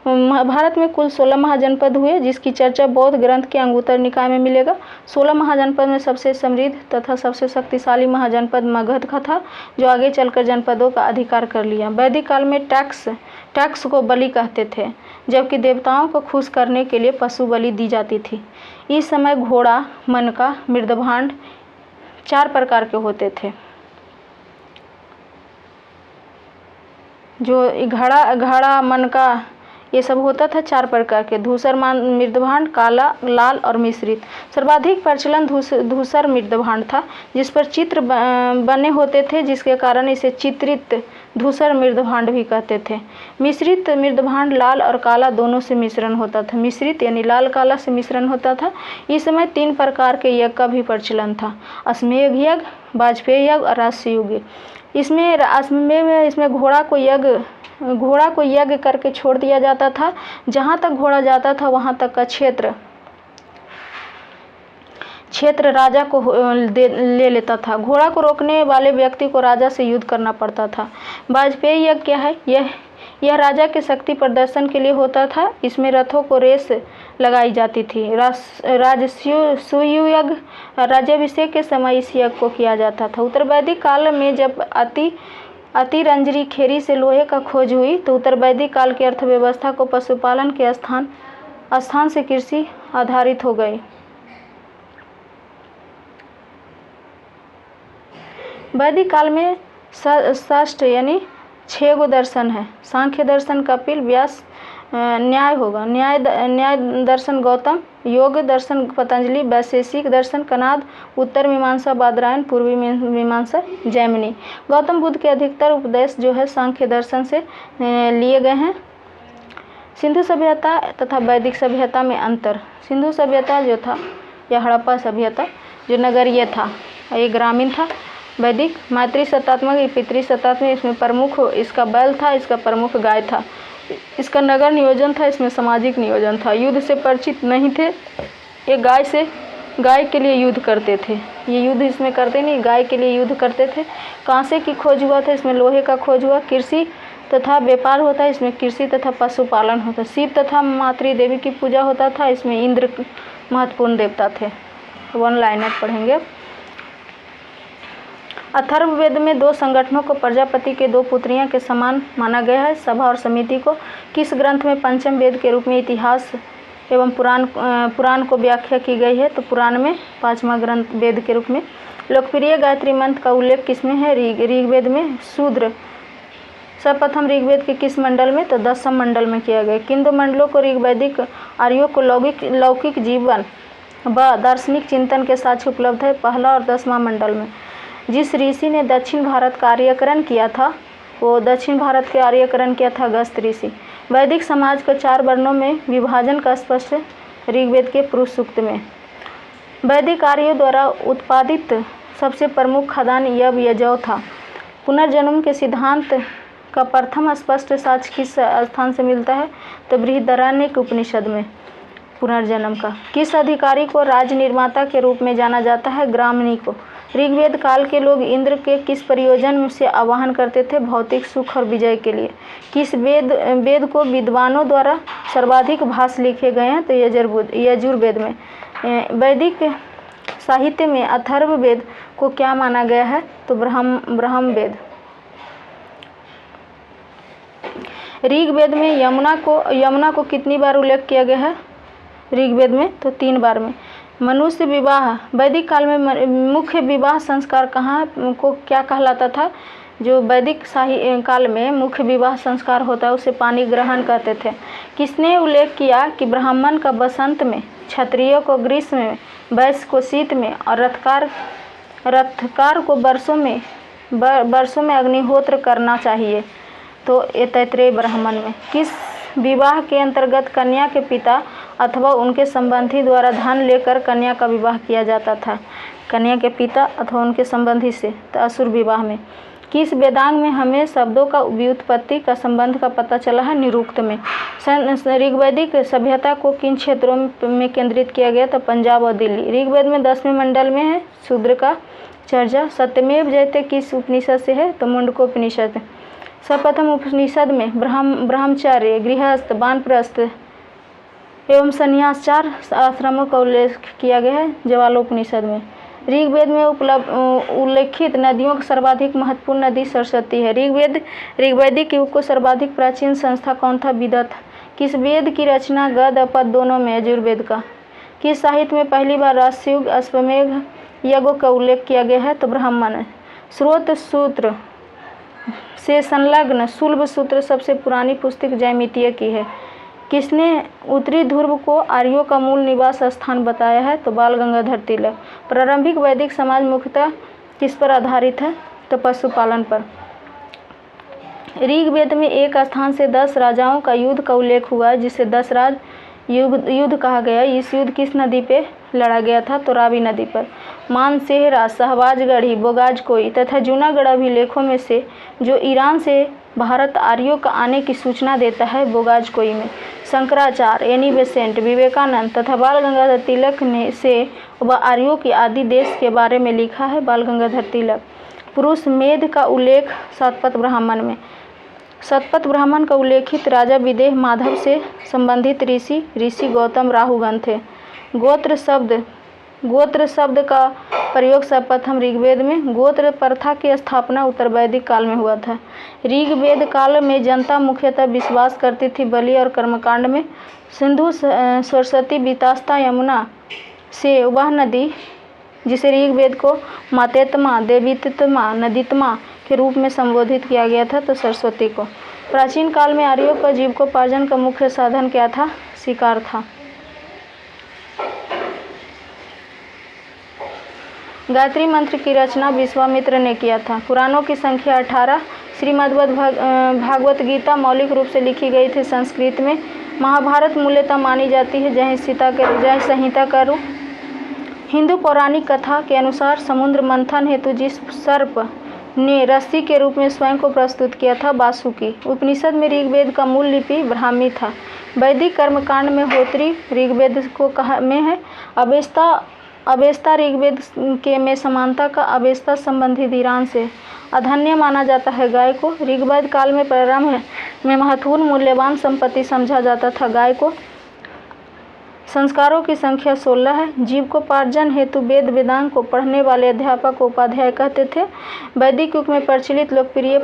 भारत में कुल 16 महाजनपद हुए, जिसकी चर्चा बौद्ध ग्रंथ के अंगुत्तर निकाय में मिलेगा। 16 महाजनपद में सबसे समृद्ध तथा सबसे शक्तिशाली महाजनपद मगध का था, जो आगे चलकर जनपदों का अधिकार कर लिया। वैदिक काल में टैक्स को बलि कहते थे, जबकि देवताओं को खुश करने के लिए पशु बलि दी जाती थी। इस समय घोड़ा, मनका, मृदभांड 4 प्रकार के होते थे। जो घड़ा मनका ये सब होता था 4 प्रकार के, धूसर, मृदभांड, काला, लाल और मिश्रित। सर्वाधिक प्रचलन धूसर मृदभांड था, जिस पर चित्र बने होते थे, जिसके कारण इसे चित्रित धूसर मृदभांड भी कहते थे। मिश्रित मृदभांड लाल और काला दोनों से मिश्रण होता था। मिश्रित यानी लाल काला से मिश्रण होता था। इस समय 3 प्रकार के यज्ञ का भी प्रचलन था, अश्वमेध यज्ञ, वाजपेयी यज्ञ और राजसूय यज्ञ। इसमें घोड़ा को यज्ञ करके छोड़ दिया जाता था। जहाँ तक घोड़ा जाता था वहाँ तक का क्षेत्र राजा को ले लेता था। घोड़ा को रोकने वाले व्यक्ति को राजा से युद्ध करना पड़ता था। वाजपेयी यज्ञ क्या है? यह राजा के शक्ति प्रदर्शन के लिए होता था। इसमें रथों को रेस लगाई जाती थी। राजसूय यज्ञ राज्याभिषेक के समय इस यज्ञ को किया जाता था। उत्तर वैदिक काल में जब अतिरंजनी खेरी से लोहे का खोज हुई, तो उत्तर वैदिक काल की अर्थव्यवस्था को पशुपालन के स्थान से कृषि आधारित हो गई। वैदिक काल में षष्ठ यानी 6 गो दर्शन है। सांख्य दर्शन कपिल, व्यास, न्याय होगा, न्याय दर्शन गौतम, योग दर्शन पतंजलि, वैशेषिक दर्शन कनाद, उत्तर मीमांसा बादरायण, पूर्वी मीमांसा जैमिनी। गौतम बुद्ध के अधिकतर उपदेश जो है सांख्य दर्शन से लिए गए हैं। सिंधु सभ्यता तथा वैदिक सभ्यता में अंतर। सिंधु सभ्यता जो था या हड़प्पा सभ्यता जो नगरीय था, ये ग्रामीण था। वैदिक मातृ सत्तात्मक, पितृ सत्तात्मक, इसमें प्रमुख इसका बैल था, इसका प्रमुख गाय था। इसका नगर नियोजन था, इसमें सामाजिक नियोजन था। युद्ध से परिचित नहीं थे, ये गाय के लिए युद्ध करते थे। ये युद्ध इसमें करते नहीं, गाय के लिए युद्ध करते थे। कांसे की खोज हुआ था, इसमें लोहे का खोज हुआ। कृषि तथा व्यापार होता है, इसमें कृषि तथा पशुपालन होता है। शिव तथा मातृ देवी की पूजा होता था, इसमें इंद्र महत्वपूर्ण देवता थे। 1 लाइनर पढ़ेंगे। अथर्ववेद में 2 संगठनों को प्रजापति के 2 पुत्रियों के समान माना गया है, सभा और समिति को। किस ग्रंथ में पंचम वेद के रूप में इतिहास एवं पुराण को व्याख्या की गई है? तो पुराण में 5वां ग्रंथ वेद के रूप में। लोकप्रिय गायत्री मंत्र का उल्लेख किसमें है? ऋग्वेद में। शूद्र सर्वप्रथम ऋग्वेद के किस मंडल में? तो 10वें मंडल में किया गया। किन 2 मंडलों को ऋग्वैदिक आर्यों को लौकिक जीवन व दार्शनिक चिंतन के साक्ष्य उपलब्ध है? पहला और 10वां मंडल में। जिस ऋषि ने दक्षिण भारत का आर्यकरण किया था, वो दक्षिण भारत के आर्यकरण किया था अगस्त्य ऋषि। वैदिक समाज को 4 वर्णों में विभाजन का स्पष्ट ऋग्वेद के पुरुष सूक्त में। वैदिक आर्यों द्वारा उत्पादित सबसे प्रमुख खाद्यान्न यव था। पुनर्जन्म के सिद्धांत का प्रथम स्पष्ट साक्ष्य किस स्थान से मिलता है? तो बृहदारण्यक उपनिषद में पुनर्जन्म का। किस अधिकारी को राज निर्माता के रूप में जाना जाता है? ग्रामणी को। ऋग्वेद काल के लोग इंद्र के किस प्रयोजन से आवाहन करते थे? भौतिक सुख और विजय के लिए। किस वेद को विद्वानों द्वारा सर्वाधिक भाष्य लिखे गए हैं? तो यजुर्वेद में। वैदिक साहित्य में अथर्ववेद को क्या माना गया है? तो ब्रह्म वेद। ऋग्वेद में यमुना को कितनी बार उल्लेख किया गया है? ऋग्वेद में तो 3 बार में। मनुष्य विवाह, वैदिक काल में मुख्य विवाह संस्कार कहाँ को क्या कहलाता था? जो वैदिक काल में मुख्य विवाह संस्कार होता है उसे पानी ग्रहण कहते थे। किसने उल्लेख किया कि ब्राह्मण का बसंत में, क्षत्रिय को ग्रीष्म में, वैश्य को शीत में और रथकार को वर्षों में अग्निहोत्र करना चाहिए? तो ये तैत्रेय ब्राह्मण में। किस विवाह के अंतर्गत कन्या के पिता अथवा उनके संबंधी द्वारा धन लेकर कन्या का विवाह किया जाता था? कन्या के पिता अथवा उनके संबंधी से, तो असुर विवाह में। किस वेदांग में हमें शब्दों का व्युत्पत्ति का संबंध का पता चला है? निरुक्त में। ऋग्वैदिक सभ्यता को किन क्षेत्रों में केंद्रित किया गया? तो पंजाब और दिल्ली। ऋग्वेद में 10वें मंडल में है शूद्र का चर्चा। सत्यमेव जयते किस उपनिषद से है? तो मुंडकोपनिषद। सर्वप्रथम उपनिषद में ब्रह्मचर्य, गृहस्थ, वानप्रस्थ एवं संन्यास 4 आश्रमों का उल्लेख किया गया है ज्वालोपनिषद में। ऋग्वेद में उल्लेखित नदियों की सर्वाधिक महत्वपूर्ण नदी सरस्वती है। ऋग्वैदिक युग को सर्वाधिक प्राचीन संस्था कौन था? विदत। किस वेद की रचना गद और पद दोनों में? यजुर्वेद का। किस साहित्य में पहली बार राजयुग अश्वमेध यज्ञों का उल्लेख किया गया है? तो ब्राह्मण। स्रोत सूत्र से संलग्न शुल्ब सूत्र सबसे पुरानी पुस्तक जैमितीय की है। किसने उत्तरी ध्रुव को आर्यों का मूल निवास स्थान बताया है? तो बाल गंगाधर तिलक। प्रारंभिक वैदिक समाज मुख्यतः किस पर आधारित है? तो पशुपालन पर। ऋग्वेद में एक स्थान से 10 राजाओं का युद्ध का उल्लेख हुआ है जिसे 10 राज युद्ध कहा गया। इस युद्ध किस नदी पे लड़ा गया था? तो रावी नदी पर। मानसेहरा, सहवाजगढ़ी, बोगाजकोई तथा जूनागढ़ अभिलेखों में से जो ईरान से भारत आर्यों का आने की सूचना देता है बोगाजकोई में। शंकराचार्य, एनी बेसेंट, विवेकानंद तथा बाल गंगाधर तिलक ने से वह आर्यों की आदि देश के बारे में लिखा है बाल गंगाधर तिलक। पुरुष मेध का उल्लेख शतपथ ब्राह्मण में। शतपथ ब्राह्मण का उल्लेखित राजा विदेह माधव से संबंधित ऋषि गौतम राहुगण थे। गोत्र शब्द का प्रयोग सर्वप्रथम ऋग्वेद में। गोत्र प्रथा की स्थापना उत्तर वैदिक काल में हुआ था। ऋग्वेद काल में जनता मुख्यतः विश्वास करती थी बलि और कर्मकांड में। सिंधु, सरस्वती, वितास्ता, यमुना से वह नदी जिसे ऋग्वेद को मातेत्मा, देवीतित्मा, नदीत्मा के रूप में संबोधित किया गया था, तो सरस्वती को। प्राचीन काल में आर्यों का जीविकोपार्जन का मुख्य साधन क्या था? शिकार था। गायत्री मंत्र की रचना विश्वामित्र ने किया था। पुराणों की संख्या 18। भागवत गीता मौलिक रूप से लिखी गई थी संस्कृत में। महाभारत मूल्यतः मानी जाती है जय संहिता का रूप। हिंदू पौराणिक कथा के अनुसार समुद्र मंथन हेतु जिस सर्प ने रस्सी के रूप में स्वयं को प्रस्तुत किया था वासुकी। उपनिषद में ऋग्वेद का मूल लिपि ब्राह्मी था। वैदिक कर्मकांड में होत्री ऋग्वेद को में है। अवेस्ता ऋग्वेद के में समानता का अवेस्ता संबंधित ईरान से अधन्य माना जाता है। गाय को ऋग्वेद काल में प्रारंभ में महत्वपूर्ण मूल्यवान संपत्ति समझा जाता था। गाय को संस्कारों की संख्या 16 है। जीविकोपार्जन हेतु वेद वेदांग को पढ़ने वाले अध्यापक को उपाध्याय कहते थे। वैदिक युग में प्रचलित लोकप्रिय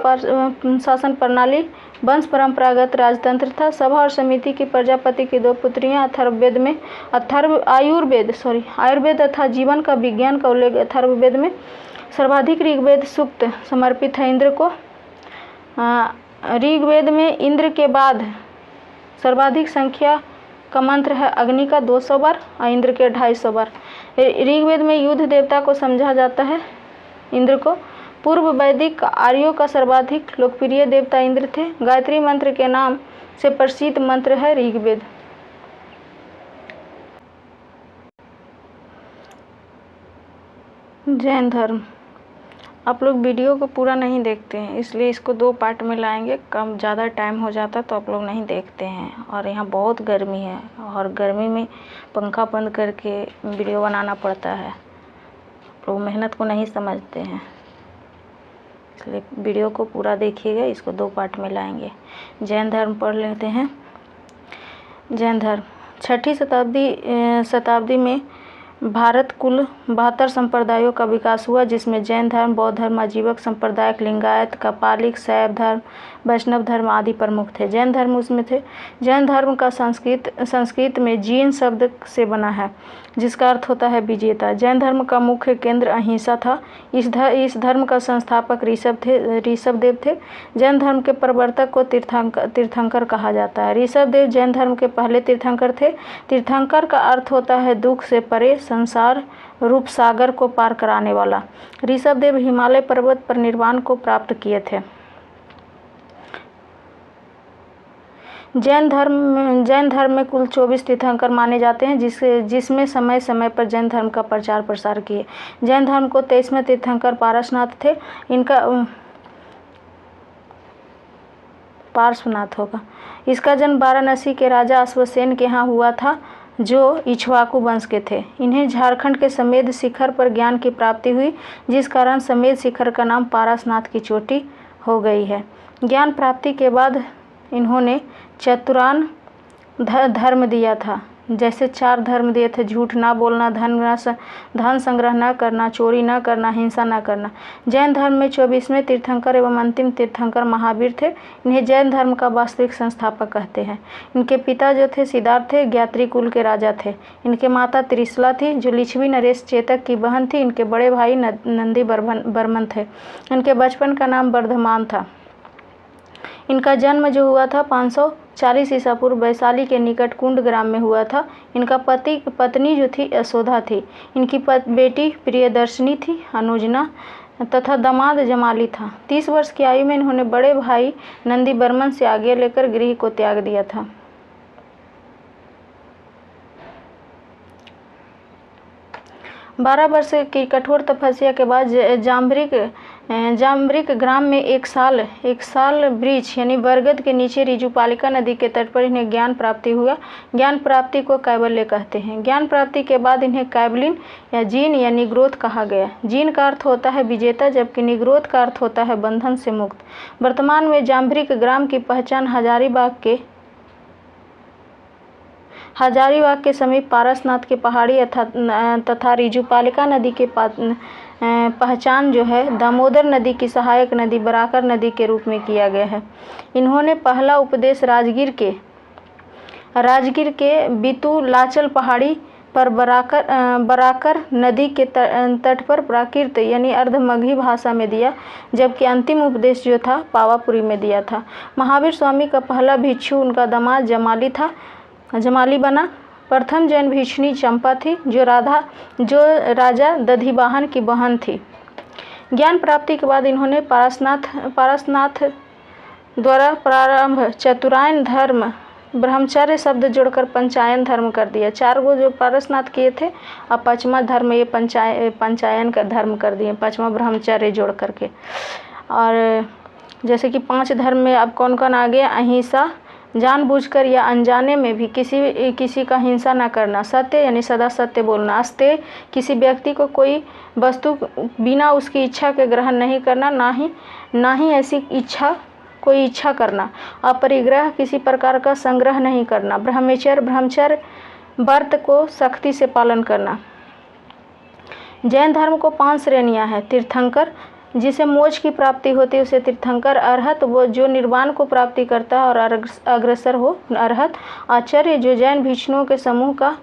शासन प्रणाली वंश परंपरागत राजतंत्र था। सभा और समिति की प्रजापति की 2 पुत्रियां आयुर्वेद तथा जीवन का विज्ञान का उल्लेख अथर्ववेद में। सर्वाधिक ऋग्वेद सूक्त समर्पित है इंद्र को। ऋग्वेद में इंद्र के बाद सर्वाधिक संख्या का मंत्र है अग्नि का 200 बार और इंद्र के 250 बार। ऋग्वेद में युद्ध देवता को समझा जाता है इंद्र को। पूर्व वैदिक आर्यों का सर्वाधिक लोकप्रिय देवता इंद्र थे। गायत्री मंत्र के नाम से प्रसिद्ध मंत्र है ऋग्वेद। जैन धर्म। आप लोग वीडियो को पूरा नहीं देखते हैं इसलिए इसको 2 पार्ट में लाएंगे। कम ज़्यादा टाइम हो जाता तो आप लोग नहीं देखते हैं। और यहाँ बहुत गर्मी है और गर्मी में पंखा बंद करके वीडियो बनाना पड़ता है। आप लोग मेहनत को नहीं समझते हैं इसलिए वीडियो को पूरा देखिएगा। इसको 2 पार्ट में लाएंगे। जैन धर्म पढ़ लेते हैं। जैन धर्म 6ठी शताब्दी में भारत कुल 72 संप्रदायों का विकास हुआ, जिसमें जैन धर्म, बौद्ध धर्म, आजीवक संप्रदाय, लिंगायत, कपालिक, शैव धर्म, वैष्णव धर्म आदि प्रमुख थे। जैन धर्म उसमें थे। जैन धर्म का संस्कृत में जीन शब्द से बना है, जिसका अर्थ होता है विजेता। जैन धर्म का मुख्य केंद्र अहिंसा था। इस धर्म का संस्थापक ऋषभदेव थे। जैन धर्म के प्रवर्तक को तीर्थंकर कहा जाता है। ऋषभदेव जैन धर्म के पहले तीर्थंकर थे। तीर्थंकर का अर्थ होता है दुख से परे, संसार रूप सागर को पार कराने वाला। ऋषभदेव हिमालय पर्वत पर निर्वाण को प्राप्त किए थे। जैन धर्म में कुल 24 तीर्थंकर माने जाते हैं, जिसमें समय समय पर जैन धर्म का प्रचार प्रसार किए। जैन धर्म को 23वें तीर्थंकर पार्श्वनाथ थे। पार्श्वनाथ होगा। इसका जन्म वाराणसी के राजा अश्वसेन के यहाँ हुआ था, जो इक्ष्वाकु वंश के थे। इन्हें झारखंड के समेध शिखर पर ज्ञान की प्राप्ति हुई, जिस कारण समेध शिखर का नाम पारसनाथ की चोटी हो गई है। ज्ञान प्राप्ति के बाद इन्होंने चतुरान धर्म दिया था। जैसे 4 धर्म दिए थे: झूठ ना बोलना, धन संग्रह न करना, चोरी न करना, हिंसा न करना। जैन धर्म में 24वें तीर्थंकर एवं अंतिम तीर्थंकर महावीर थे। इन्हें जैन धर्म का वास्तविक संस्थापक कहते हैं। इनके पिता जो थे सिद्धार्थ थे, ज्ञात्री कुल के राजा थे। इनके माता त्रिशला थी, जो लिच्छवी नरेश चेतक की बहन थी। इनके बड़े भाई नंदी बर्मन थे। इनके बचपन का नाम वर्धमान था। इनका जन्म जो हुआ था 540 ईसा पूर्व वैशाली के निकट कुंड ग्राम में हुआ था। इनका पत्नी जो थी यशोदा थी। इनकी बेटी प्रियदर्शनी थी, अनुजना, तथा दामाद जमाली था। 30 वर्ष की आयु में इन्होंने बड़े भाई नंदी बर्मन से आज्ञा लेकर गृह को त्याग दिया था। 12 वर्ष की कठोर तपस्या के बाद जाम्बरिक ग्राम में एक साल वृक्ष यानी बरगद के नीचे रिजुपालिका नदी के तट पर इन्हें ज्ञान प्राप्ति हुआ। ज्ञान प्राप्ति को कैवल्य कहते हैं। ज्ञान प्राप्ति के बाद इन्हें कैवलिन या जीन या निग्रोध कहा गया। जीन का अर्थ होता है विजेता, जबकि निग्रोध का अर्थ होता है बंधन से मुक्त। वर्तमान में जाम्बरिक ग्राम की पहचान हजारीबाग के समीप पारसनाथ की पहाड़ी तथा रिजुपालिका नदी के पहचान जो है दामोदर नदी की सहायक नदी बराकर नदी के रूप में किया गया है। इन्होंने पहला उपदेश राजगीर के बितुलाचल पहाड़ी पर बराकर नदी के तट पर प्राकृत यानी अर्धमगही भाषा में दिया, जबकि अंतिम उपदेश जो था पावापुरी में दिया था। महावीर स्वामी का पहला भिक्षु उनका दामाद जमाली बना। प्रथम जैन भिक्षुणी चंपा थी, जो राजा दधिवाहन की बहन थी। ज्ञान प्राप्ति के बाद इन्होंने पारसनाथ द्वारा प्रारंभ चतुरायन धर्म ब्रह्मचर्य शब्द जोड़कर पंचायन धर्म कर दिया। 4 गो जो पारसनाथ किए थे, अब 5वां धर्म ये पंचायन का धर्म कर दिए, 5वां ब्रह्मचर्य जोड़ करके। और जैसे कि 5 धर्म में अब कौन कौन आ गया: अहिंसा, जानबूझकर या अनजाने में भी किसी का हिंसा न करना, सत्य यानी सदा सत्य बोलना, अस्तेय किसी व्यक्ति को कोई वस्तु बिना उसकी इच्छा के ग्रहण नहीं करना, ना ही ऐसी कोई इच्छा करना, अपरिग्रह किसी प्रकार का संग्रह नहीं करना, ब्रह्मचर्य व्रत को सख्ती से पालन करना। जैन धर्म को 5 श्रेणियां हैं: तीर्थंकर जिसे मोक्ष की प्राप्ति होती है उसे तीर्थंकर, अरहत वो जो निर्वाण को प्राप्ति करता है और अग्रसर हो अरहत, आचार्य जो जैन भिक्षुओं के समूह का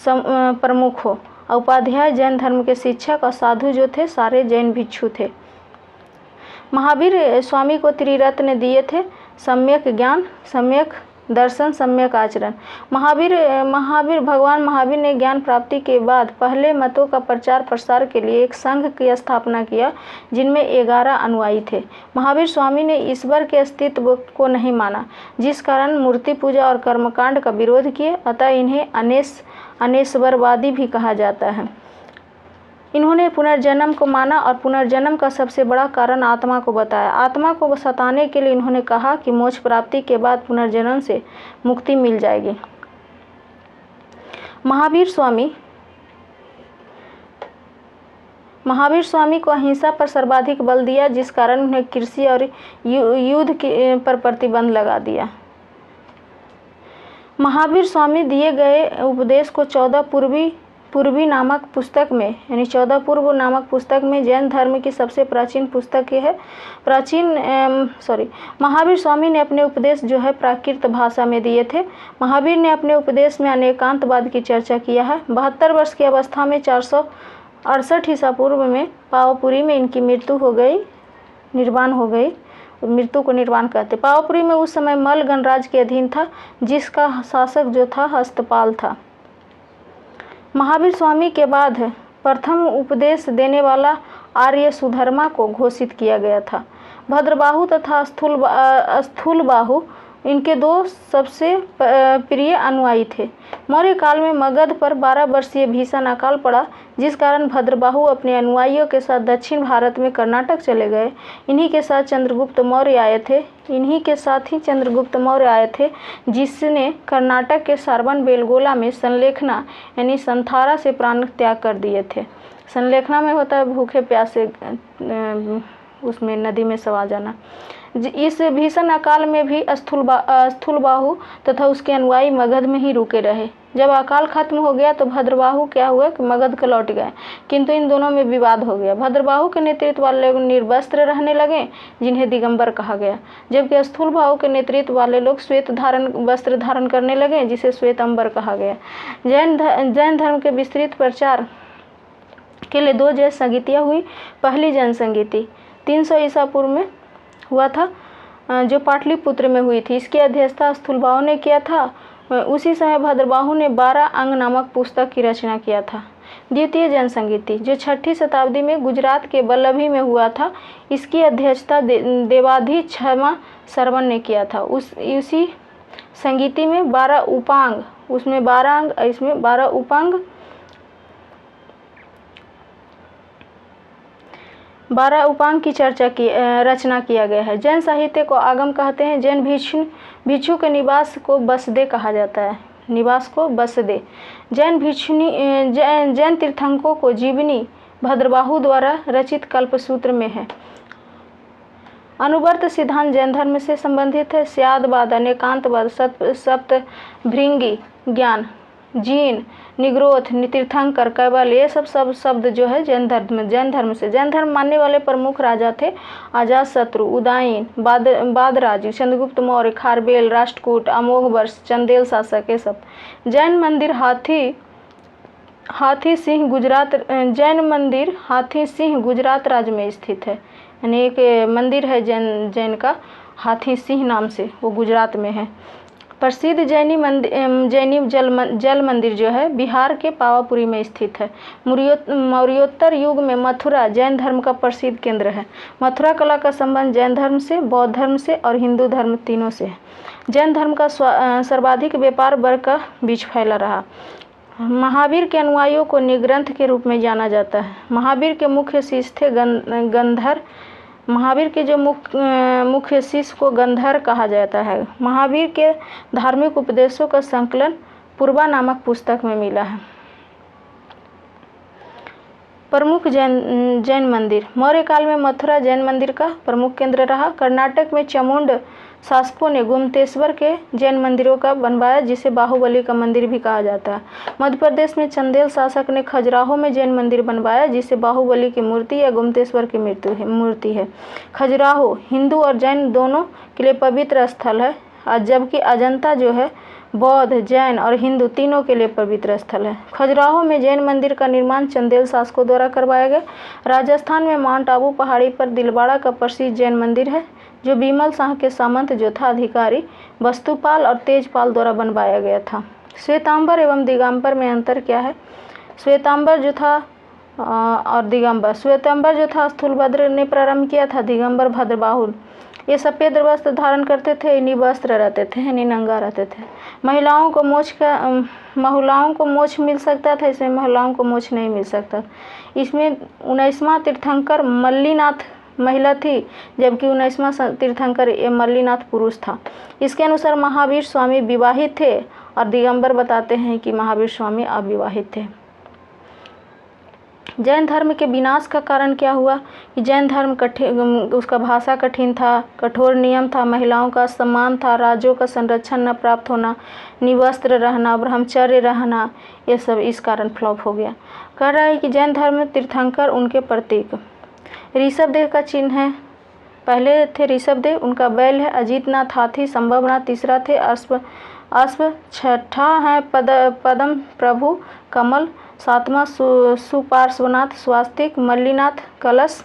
प्रमुख हो, उपाध्याय जैन धर्म के शिक्षक, और साधु जो थे सारे जैन भिक्षु थे। महावीर स्वामी को त्रिरत्न दिए थे: सम्यक ज्ञान, सम्यक दर्शन, सम्यक आचरण। भगवान महावीर ने ज्ञान प्राप्ति के बाद पहले मतों का प्रचार प्रसार के लिए एक संघ की स्थापना किया, जिनमें 11 अनुयायी थे। महावीर स्वामी ने ईश्वर के अस्तित्व को नहीं माना, जिस कारण मूर्ति पूजा और कर्मकांड का विरोध किए, अतः इन्हें अनेश्वरवादी भी कहा जाता है। इन्होंने पुनर्जन्म को माना और पुनर्जन्म का सबसे बड़ा कारण आत्मा को बताया। आत्मा को सताने के लिए इन्होंने कहा कि मोक्ष प्राप्ति के बाद पुनर्जन्म से मुक्ति मिल जाएगी। महावीर स्वामी को अहिंसा पर सर्वाधिक बल दिया, जिस कारण उन्हें कृषि और युद्ध पर प्रतिबंध लगा दिया। महावीर स्वामी दिए गए उपदेश को 14 पूर्वी नामक पुस्तक में, यानी 14 पूर्व नामक पुस्तक में जैन धर्म की सबसे प्राचीन पुस्तक ये है। महावीर स्वामी ने अपने उपदेश जो है प्राकृत भाषा में दिए थे। महावीर ने अपने उपदेश में अनेकांतवाद की चर्चा किया है। 72 वर्ष की अवस्था में 468 ईसा पूर्व में पावापुरी में इनकी मृत्यु हो गई, निर्वाण हो गई। मृत्यु को निर्वाण कहते। पावापुरी में उस समय मल्ल गणराज्य के अधीन था, जिसका शासक जो था हस्तपाल था। महावीर स्वामी के बाद प्रथम उपदेश देने वाला आर्य सुधर्मा को घोषित किया गया था। भद्रबाहु तथा स्थूलबाहु इनके दो सबसे प्रिय अनुयायी थे। मौर्य काल में मगध पर 12 वर्षीय भीषण अकाल पड़ा, जिस कारण भद्रबाहु अपने अनुयायियों के साथ दक्षिण भारत में कर्नाटक चले गए। इन्हीं के साथ ही चंद्रगुप्त मौर्य आए थे, जिसने कर्नाटक के सारवन बेलगोला में संलेखना यानी संथारा से प्राण त्याग कर दिए थे। संलेखना में होता है भूखे प्यासे उसमें नदी में सवा जाना। इस भीषण अकाल में भी स्थूलबाहु तथा उसके अनुयायी मगध में ही रुके रहे। जब अकाल खत्म हो गया तो भद्रबाहु क्या हुआ कि मगध को लौट गए, किंतु इन दोनों में विवाद हो गया। भद्रबाहु के नेतृत्व वाले लोग निर्वस्त्र रहने लगे, जिन्हें दिगंबर कहा गया, जबकि स्थूलबाहु के नेतृत्व वाले लोग वस्त्र धारण करने लगे, जिसे श्वेतंबर कहा गया। जैन धर्म के विस्तृत प्रचार के लिए 2 जैन संगीतियाँ हुई। पहली जैन संगीति 300 ईसा पूर्व में हुआ था, जो पाटलिपुत्र में हुई थी। इसकी अध्यक्षता स्थूलबाहु ने किया था। उसी समय भद्रबाहु ने 12 अंग नामक पुस्तक की रचना किया था। द्वितीय जैन संगीति जो 6ठी शताब्दी में गुजरात के वल्लभी में हुआ था, इसकी अध्यक्षता देवाधिछमा श्रवण ने किया था। उसी संगीति में 12 उपांग, उसमें 12 अंग, इसमें 12 उपांग, 12 उपांग की रचना किया गया है। जैन साहित्य को आगम कहते हैं। जैन भिक्षु के निवास को बसदे कहा जाता है। निवास को बसदे। जैन तीर्थंकरों को जीवनी भद्रबाहु द्वारा रचित कल्पसूत्र में है। अनुवर्त सिद्धांत जैन धर्म से संबंधित है। स्यादवाद, अनेकांतवाद, सप्तभृंगी ज्ञान, जीन, निग्रोथ, तीर्थंकर, कैवल, ये सब शब्द जो है जैन धर्म से। जैन धर्म मानने वाले प्रमुख राजा थे अजातशत्रु, उदयन, बादराज, चंद्रगुप्त मौर्य, खारबेल, राष्ट्रकूट, अमोघवर्ष, चंदेल शासक, ये सब। जैन मंदिर हाथी सिंह गुजरात राज्य में स्थित है। यानी एक मंदिर है जैन का हाथी सिंह नाम से, वो गुजरात में है। प्रसिद्ध जैनी जल मंदिर जो है बिहार के पावापुरी में स्थित है। मौर्योत्तर युग में मथुरा जैन धर्म का प्रसिद्ध केंद्र है। मथुरा कला का संबंध जैन धर्म से, बौद्ध धर्म से और हिंदू धर्म तीनों से है। जैन धर्म का सर्वाधिक व्यापार वर्ग का बीच फैला रहा। महावीर के अनुयायियों को निग्रंथ के रूप में जाना जाता है। महावीर के मुख्य शिष्य थे गंधर। महावीर के जो मुख्य शिष्य को गंधर कहा जाता है। महावीर के धार्मिक उपदेशों का संकलन पूर्वा नामक पुस्तक में मिला है। प्रमुख जैन मंदिर। मौर्य काल में मथुरा जैन मंदिर का प्रमुख केंद्र रहा। कर्नाटक में चामुंड शासकों ने गोमतेश्वर के जैन मंदिरों का बनवाया, जिसे बाहुबली का मंदिर भी कहा जाता है। मध्य प्रदेश में चंदेल शासक ने खजुराहो में जैन मंदिर बनवाया, जिसे बाहुबली की मूर्ति या गोमतेश्वर की मूर्ति है। खजुराहो हिंदू और जैन दोनों के लिए पवित्र स्थल है, जबकि अजंता जो है बौद्ध, जैन और हिंदू तीनों के लिए पवित्र स्थल है। खजुराहो में जैन मंदिर का निर्माण चंदेल शासकों द्वारा करवाया गया। राजस्थान में माउंट आबू पहाड़ी पर दिलवाड़ा का प्रसिद्ध जैन मंदिर है, जो बीमल शाह के सामंत जो था अधिकारी वस्तुपाल और तेजपाल द्वारा बनवाया गया था। श्वेतांबर एवं दिगंबर में अंतर क्या है? श्वेतांबर जो था और दिगंबर। श्वेतांबर जो था स्थूलभद्र ने प्रारंभ किया था, दिगंबर भद्रबाहु। ये सफ़ेद वस्त्र धारण करते थे, इन्हीं वस्त्र रहते थे, इन्हीं नंगा रहते थे। महिलाओं को मोक्ष मिल सकता था, इसमें महिलाओं को मोक्ष नहीं मिल सकता। इसमें 19वां तीर्थंकर मल्लीनाथ महिला थी, जबकि 19वां तीर्थंकर मल्लीनाथ पुरुष था। इसके अनुसार महावीर स्वामी विवाहित थे और दिगंबर बताते हैं कि महावीर स्वामी अविवाहित थे। जैन धर्म के विनाश का कारण क्या हुआ कि जैन धर्म कठिन, उसका भाषा कठिन था, कठोर नियम था, महिलाओं का सम्मान था, राज्यों का संरक्षण न प्राप्त होना, निवस्त्र रहना, ब्रह्मचर्य रहना, ये सब इस कारण फ्लॉप हो गया। कह रहा है कि जैन धर्म में तीर्थंकर उनके प्रतीक ऋषभदेव का चिन्ह है। पहले थे ऋषभदेव, उनका बैल है, अजीतनाथ हाथी, संभवनाथ तीसरा थे, अश्व, छठा है पद्म प्रभु कमल, सातवां सुपार्श्वनाथ स्वास्तिक, मल्लीनाथ कलश,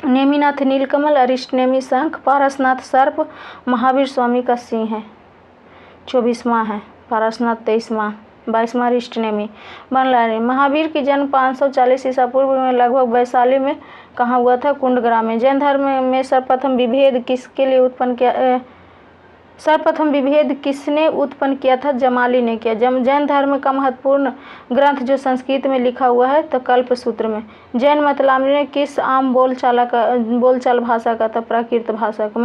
नेमिनाथ नीलकमल, अरिष्टनेमी शंख, पारसनाथ सर्प, महावीर स्वामी का सिंह है, 24वां है, पारसनाथ 23वां, 22वां अरिष्टनेमी। बनलारी महावीर की जन्म 540 ईसा पूर्व में लगभग वैशाली में कहाँ हुआ था? कुंडग्राम में। जैन धर्म में सर्वप्रथम विभेद किसने उत्पन्न किया था? जमाली ने किया। जैन धर्म का महत्वपूर्ण ग्रंथ जो संस्कृत में लिखा हुआ है तो कल्पसूत्र में। जैन मतलामणी ने किस आम बोलचाल भाषा का था? प्राकृत भाषा का।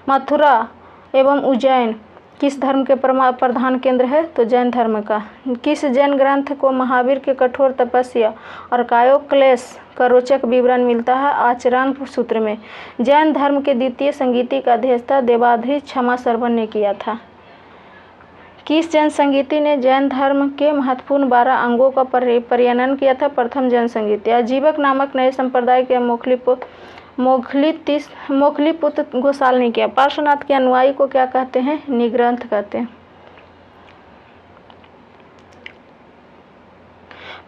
मथुरा एवं उज्जैन किस धर्म के प्रधान केंद्र है? तो जैन धर्म का। किस जैन ग्रंथ को महावीर के कठोर तपस्या और कायोक्लेश का रोचक विवरण मिलता है? आचरांक सूत्र में। जैन धर्म के द्वितीय संगीति का अध्यक्षता देवाधीश क्षमा सर्वन ने किया था। किस जैन संगीति ने जैन धर्म के महत्वपूर्ण 12 अंगों का परिवर्णन किया था? प्रथम जैन संगीति। आजीवक नामक नए संप्रदाय के मोखलीपुत घोषाल ने किया। पार्श्वनाथ के अनुयायी को क्या कहते हैं? निग्रंथ कहते हैं।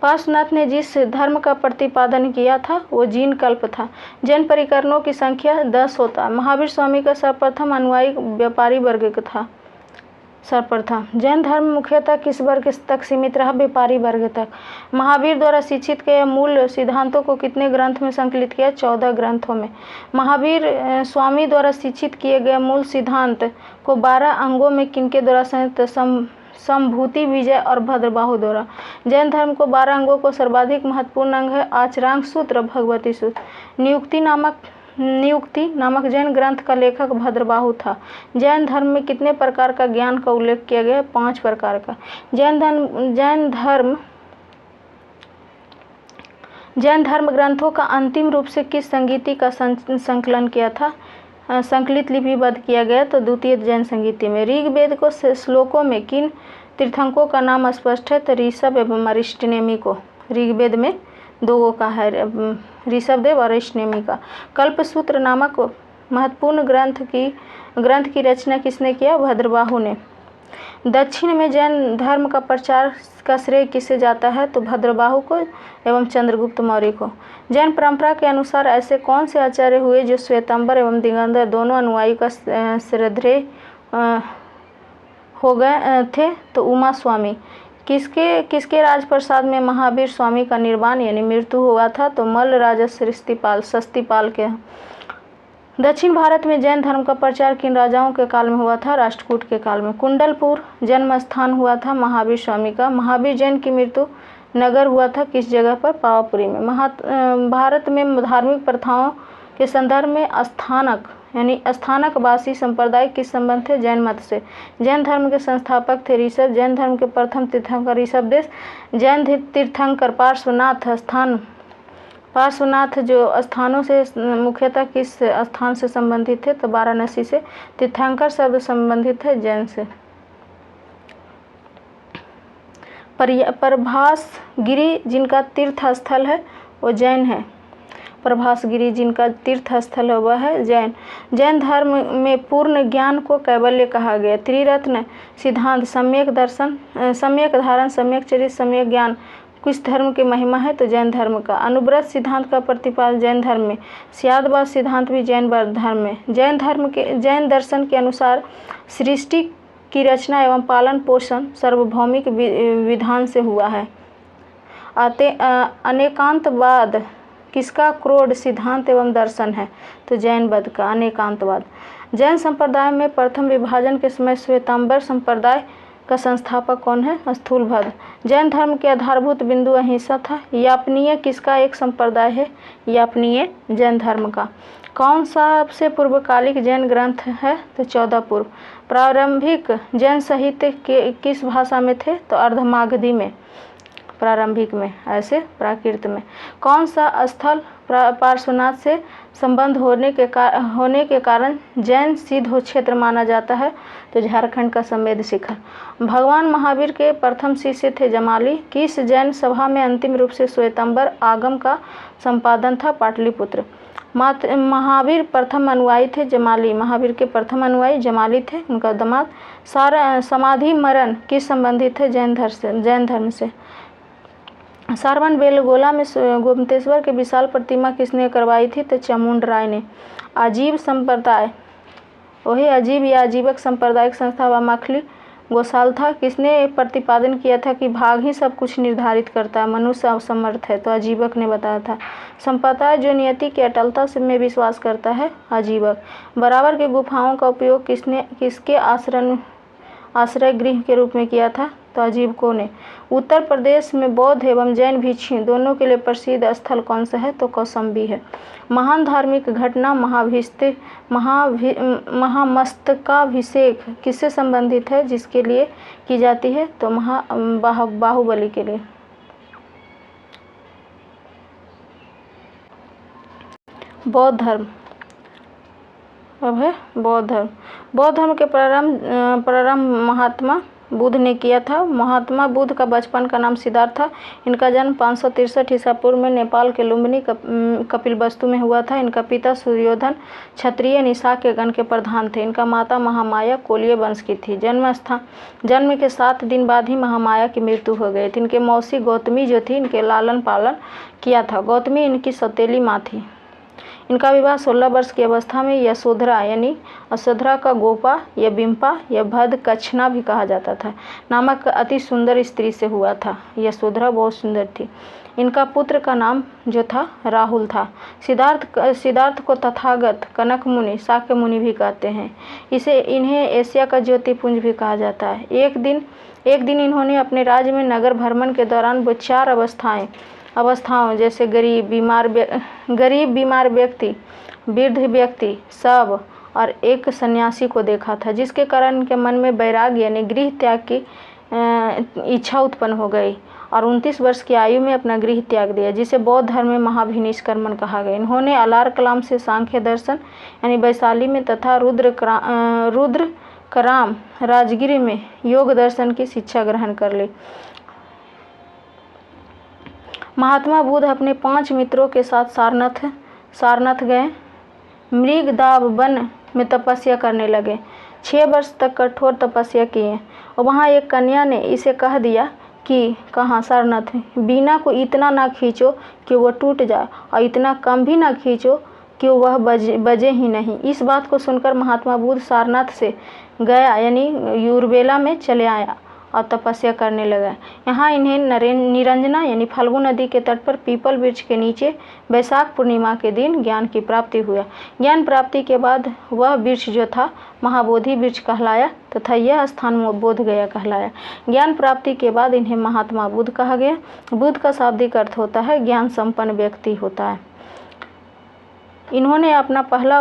पार्श्वनाथ ने जिस धर्म का प्रतिपादन किया था वो जीन कल्प था। जैन परिकरणों की संख्या 10 होता। महावीर स्वामी का सर्वप्रथम अनुयायी व्यापारी वर्ग का था। सर्वप्रथम जैन धर्म मुख्यतः किस वर्ग तक सीमित रहा? व्यापारी वर्ग तक। महावीर द्वारा शिक्षित किए मूल सिद्धांतों को कितने ग्रंथ में संकलित किया? 14 ग्रंथों में। महावीर स्वामी द्वारा शिक्षित किए गए मूल सिद्धांत को 12 अंगों में किनके द्वारा संयुक्त? संभूति, विजय और भद्रबाहु द्वारा। जैन धर्म को 12 अंगों को सर्वाधिक महत्वपूर्ण अंग है आचरांक सूत्र, भगवती सूत्र। नियुक्ति नामक जैन ग्रंथ का लेखक भद्रबाहु था। जैन धर्म में कितने प्रकार का ज्ञान का उल्लेख किया गया? 5 प्रकार का। जैन धर्म ग्रंथों का अंतिम रूप से किस संगीति का संकलन किया था? संकलित लिपिबद्ध किया गया तो द्वितीय जैन संगीति में। ऋग्वेद को श्लोकों में किन तीर्थंकरों का नाम स्पष्ट है? तो ऋषभ एवं अरिष्टनेमी को। ऋग्वेद में 2 का है, ऋषभदेव और अरिष्टनेमी का। कल्पसूत्र नामक महत्वपूर्ण ग्रंथ की रचना किसने किया? भद्रबाहु ने। दक्षिण में जैन धर्म का प्रचार का श्रेय किसे जाता है? तो भद्रबाहु को एवं चंद्रगुप्त मौर्य को। जैन परंपरा के अनुसार ऐसे कौन से आचार्य हुए जो श्वेतांबर एवं दिगंबर दोनों अनुयायी का श्रद्धेय हो गए थे? तो उमा स्वामी। किसके राजप्रसाद में महावीर स्वामी का निर्वाण यानी मृत्यु हुआ था? तो मल्ल राजा सस्तीपाल के। दक्षिण भारत में जैन धर्म का प्रचार किन राजाओं के काल में हुआ था? राष्ट्रकूट के काल में। कुंडलपुर जन्म स्थान हुआ था महावीर स्वामी का। महावीर जैन की मृत्यु नगर हुआ था किस जगह पर? पावापुरी में। भारत में धार्मिक प्रथाओं के संदर्भ में स्थानकवासी संप्रदाय किस संबंध थे? जैन मत से। जैन धर्म के संस्थापक थे ऋषभ। जैन धर्म के प्रथम तीर्थंकर ऋषभदेव। जैन तीर्थंकर पार्श्वनाथ जो स्थानों से मुख्यतः किस स्थान से संबंधित थे? तो वाराणसी से। तीर्थंकर शब्द संबंधित है जैन से। प्रभास गिरी जिनका तीर्थ स्थल है वो जैन है। प्रभास गिरी जिनका तीर्थ स्थल है वह है जैन। जैन धर्म में पूर्ण ज्ञान को कैवल्य कहा गया। त्रिरत्न सिद्धांत, सम्यक दर्शन, सम्यक धारण, सम्यक चरित्र, सम्यक ज्ञान किस धर्म की महिमा है? तो जैन धर्म का। अनुव्रत सिद्धांत का प्रतिपादन जैन धर्म में। स्यादवाद सिद्धांत भी जैन धर्म में। जैन दर्शन के अनुसार सृष्टि की रचना एवं पालन पोषण सार्वभौमिक विधान से हुआ है। अनेकांतवाद किसका क्रोध सिद्धांत एवं दर्शन है? तो जैन बद का अनेकांतवाद। जैन संप्रदाय में प्रथम विभाजन के समय श्वेतांबर संप्रदाय का संस्थापक कौन है? स्थूलभद्र। जैन धर्म के आधारभूत बिंदु अहिंसा था। यापनीय किसका एक संप्रदाय है? यापनीय जैन धर्म का। कौन सा सबसे पूर्वकालिक जैन ग्रंथ है? तो 14 पूर्व। प्रारंभिक जैन साहित्य किस भाषा में थे? तो अर्धमागधी में। प्रारंभिक में, ऐसे प्राकृत में। कौन सा स्थल पार्श्वनाथ से संबंध होने के कारण जैन सिद्ध क्षेत्र माना जाता है? तो झारखंड का समेध शिखर। भगवान महावीर के प्रथम शिष्य थे जमाली। किस जैन सभा में अंतिम रूप से श्वेतांबर आगम का संपादन था? पाटलिपुत्र। महावीर प्रथम अनुयायी थे जमाली। महावीर के प्रथम अनुयायी जमाली थे, उनका दामाद। समाधि मरण किस संबंधित है? जैन धर्म से। सारवन बेलगोला में गोमतेश्वर की विशाल प्रतिमा किसने करवाई थी? तो चामुंड राय ने। अजीब संप्रदाय, वही अजीब या अजीबक सांप्रदायिक संस्था व माखली गोसाल था। किसने प्रतिपादन किया था कि भाग ही सब कुछ निर्धारित करता है, मनुष्य असमर्थ है? तो अजीबक ने बताया था। संप्रदाय जो नियति की अटलता में विश्वास करता है, अजीबक। बराबर के गुफाओं का उपयोग किसके आश्रय गृह के रूप में किया था? तो अजीबकों ने। उत्तर प्रदेश में बौद्ध एवं जैन भिक्षु दोनों के लिए प्रसिद्ध स्थल कौन सा है? तो कौशाम्बी है। महान धार्मिक घटना महामस्तकाभिषेक किससे संबंधित है, जिसके लिए की जाती है? तो बाहुबली के लिए। बौद्ध धर्म अब है बौद्ध धर्म। बौद्ध धर्म के प्रारंभ महात्मा बुद्ध ने किया था। महात्मा बुद्ध का बचपन का नाम सिद्धार्थ था। इनका जन्म 563 ईसा पूर्व में नेपाल के लुम्बिनी कपिलवस्तु में हुआ था। इनका पिता सूर्योधन क्षत्रिय निषाद के गण के प्रधान थे। इनका माता महामाया कोलीय वंश की थी। जन्म के 7 दिन बाद ही महामाया की मृत्यु हो गई थी। इनके मौसी गौतमी जो थी, इनके लालन पालन किया था। गौतमी इनकी सौतेली माँ थी। इनका विवाह 16 वर्ष की अवस्था में यशोधरा यानी अशोधरा का गोपा या बिम्पा या भद कच्छना भी कहा जाता था नामक अति सुंदर स्त्री से हुआ था। यशोधरा बहुत सुंदर थी। इनका पुत्र का नाम जो था राहुल था। सिद्धार्थ को तथागत, कनक मुनि, शाक्य मुनि भी कहते हैं। इन्हें एशिया का ज्योतिपुंज भी कहा जाता है। एक दिन इन्होंने अपने राज्य में नगर भ्रमण के दौरान वो 4 अवस्थाओं जैसे गरीब बीमार व्यक्ति, वृद्ध व्यक्ति, शव और एक सन्यासी को देखा था, जिसके कारण इनके मन में वैराग्य यानी गृह त्याग की इच्छा उत्पन्न हो गई और 29 वर्ष की आयु में अपना गृह त्याग दिया, जिसे बौद्ध धर्म में महाभिनिष्क्रमण कहा गया। इन्होंने अलार कलाम से सांख्य दर्शन यानी वैशाली में तथा रुद्रकराम राजगिरी में योग दर्शन की शिक्षा ग्रहण कर ली। महात्मा बुद्ध अपने 5 मित्रों के साथ सारनाथ गए। मृगदाब वन में तपस्या करने लगे। 6 वर्ष तक कठोर तपस्या किए और वहाँ एक कन्या ने इसे कह दिया कि कहाँ सारनाथ बीना को इतना ना खींचो कि वह टूट जाए और इतना कम भी ना खींचो कि वह बजे ही नहीं। इस बात को सुनकर महात्मा बुद्ध सारनाथ से गया यानी यूरबेला में चले आया और तपस्या करने लगा। यहाँ इन्हें निरंजना यानी फल्गु नदी के तट पर पीपल वृक्ष के नीचे वैशाख पूर्णिमा के दिन ज्ञान की प्राप्ति हुआ। ज्ञान प्राप्ति के बाद वह वृक्ष जो था महाबोधि वृक्ष कहलाया तथा यह स्थान बोध गया कहलाया। ज्ञान प्राप्ति के बाद इन्हें महात्मा बुद्ध कहा गया। बुद्ध का शाब्दिक अर्थ होता है ज्ञान संपन्न व्यक्ति होता है। इन्होंने अपना पहला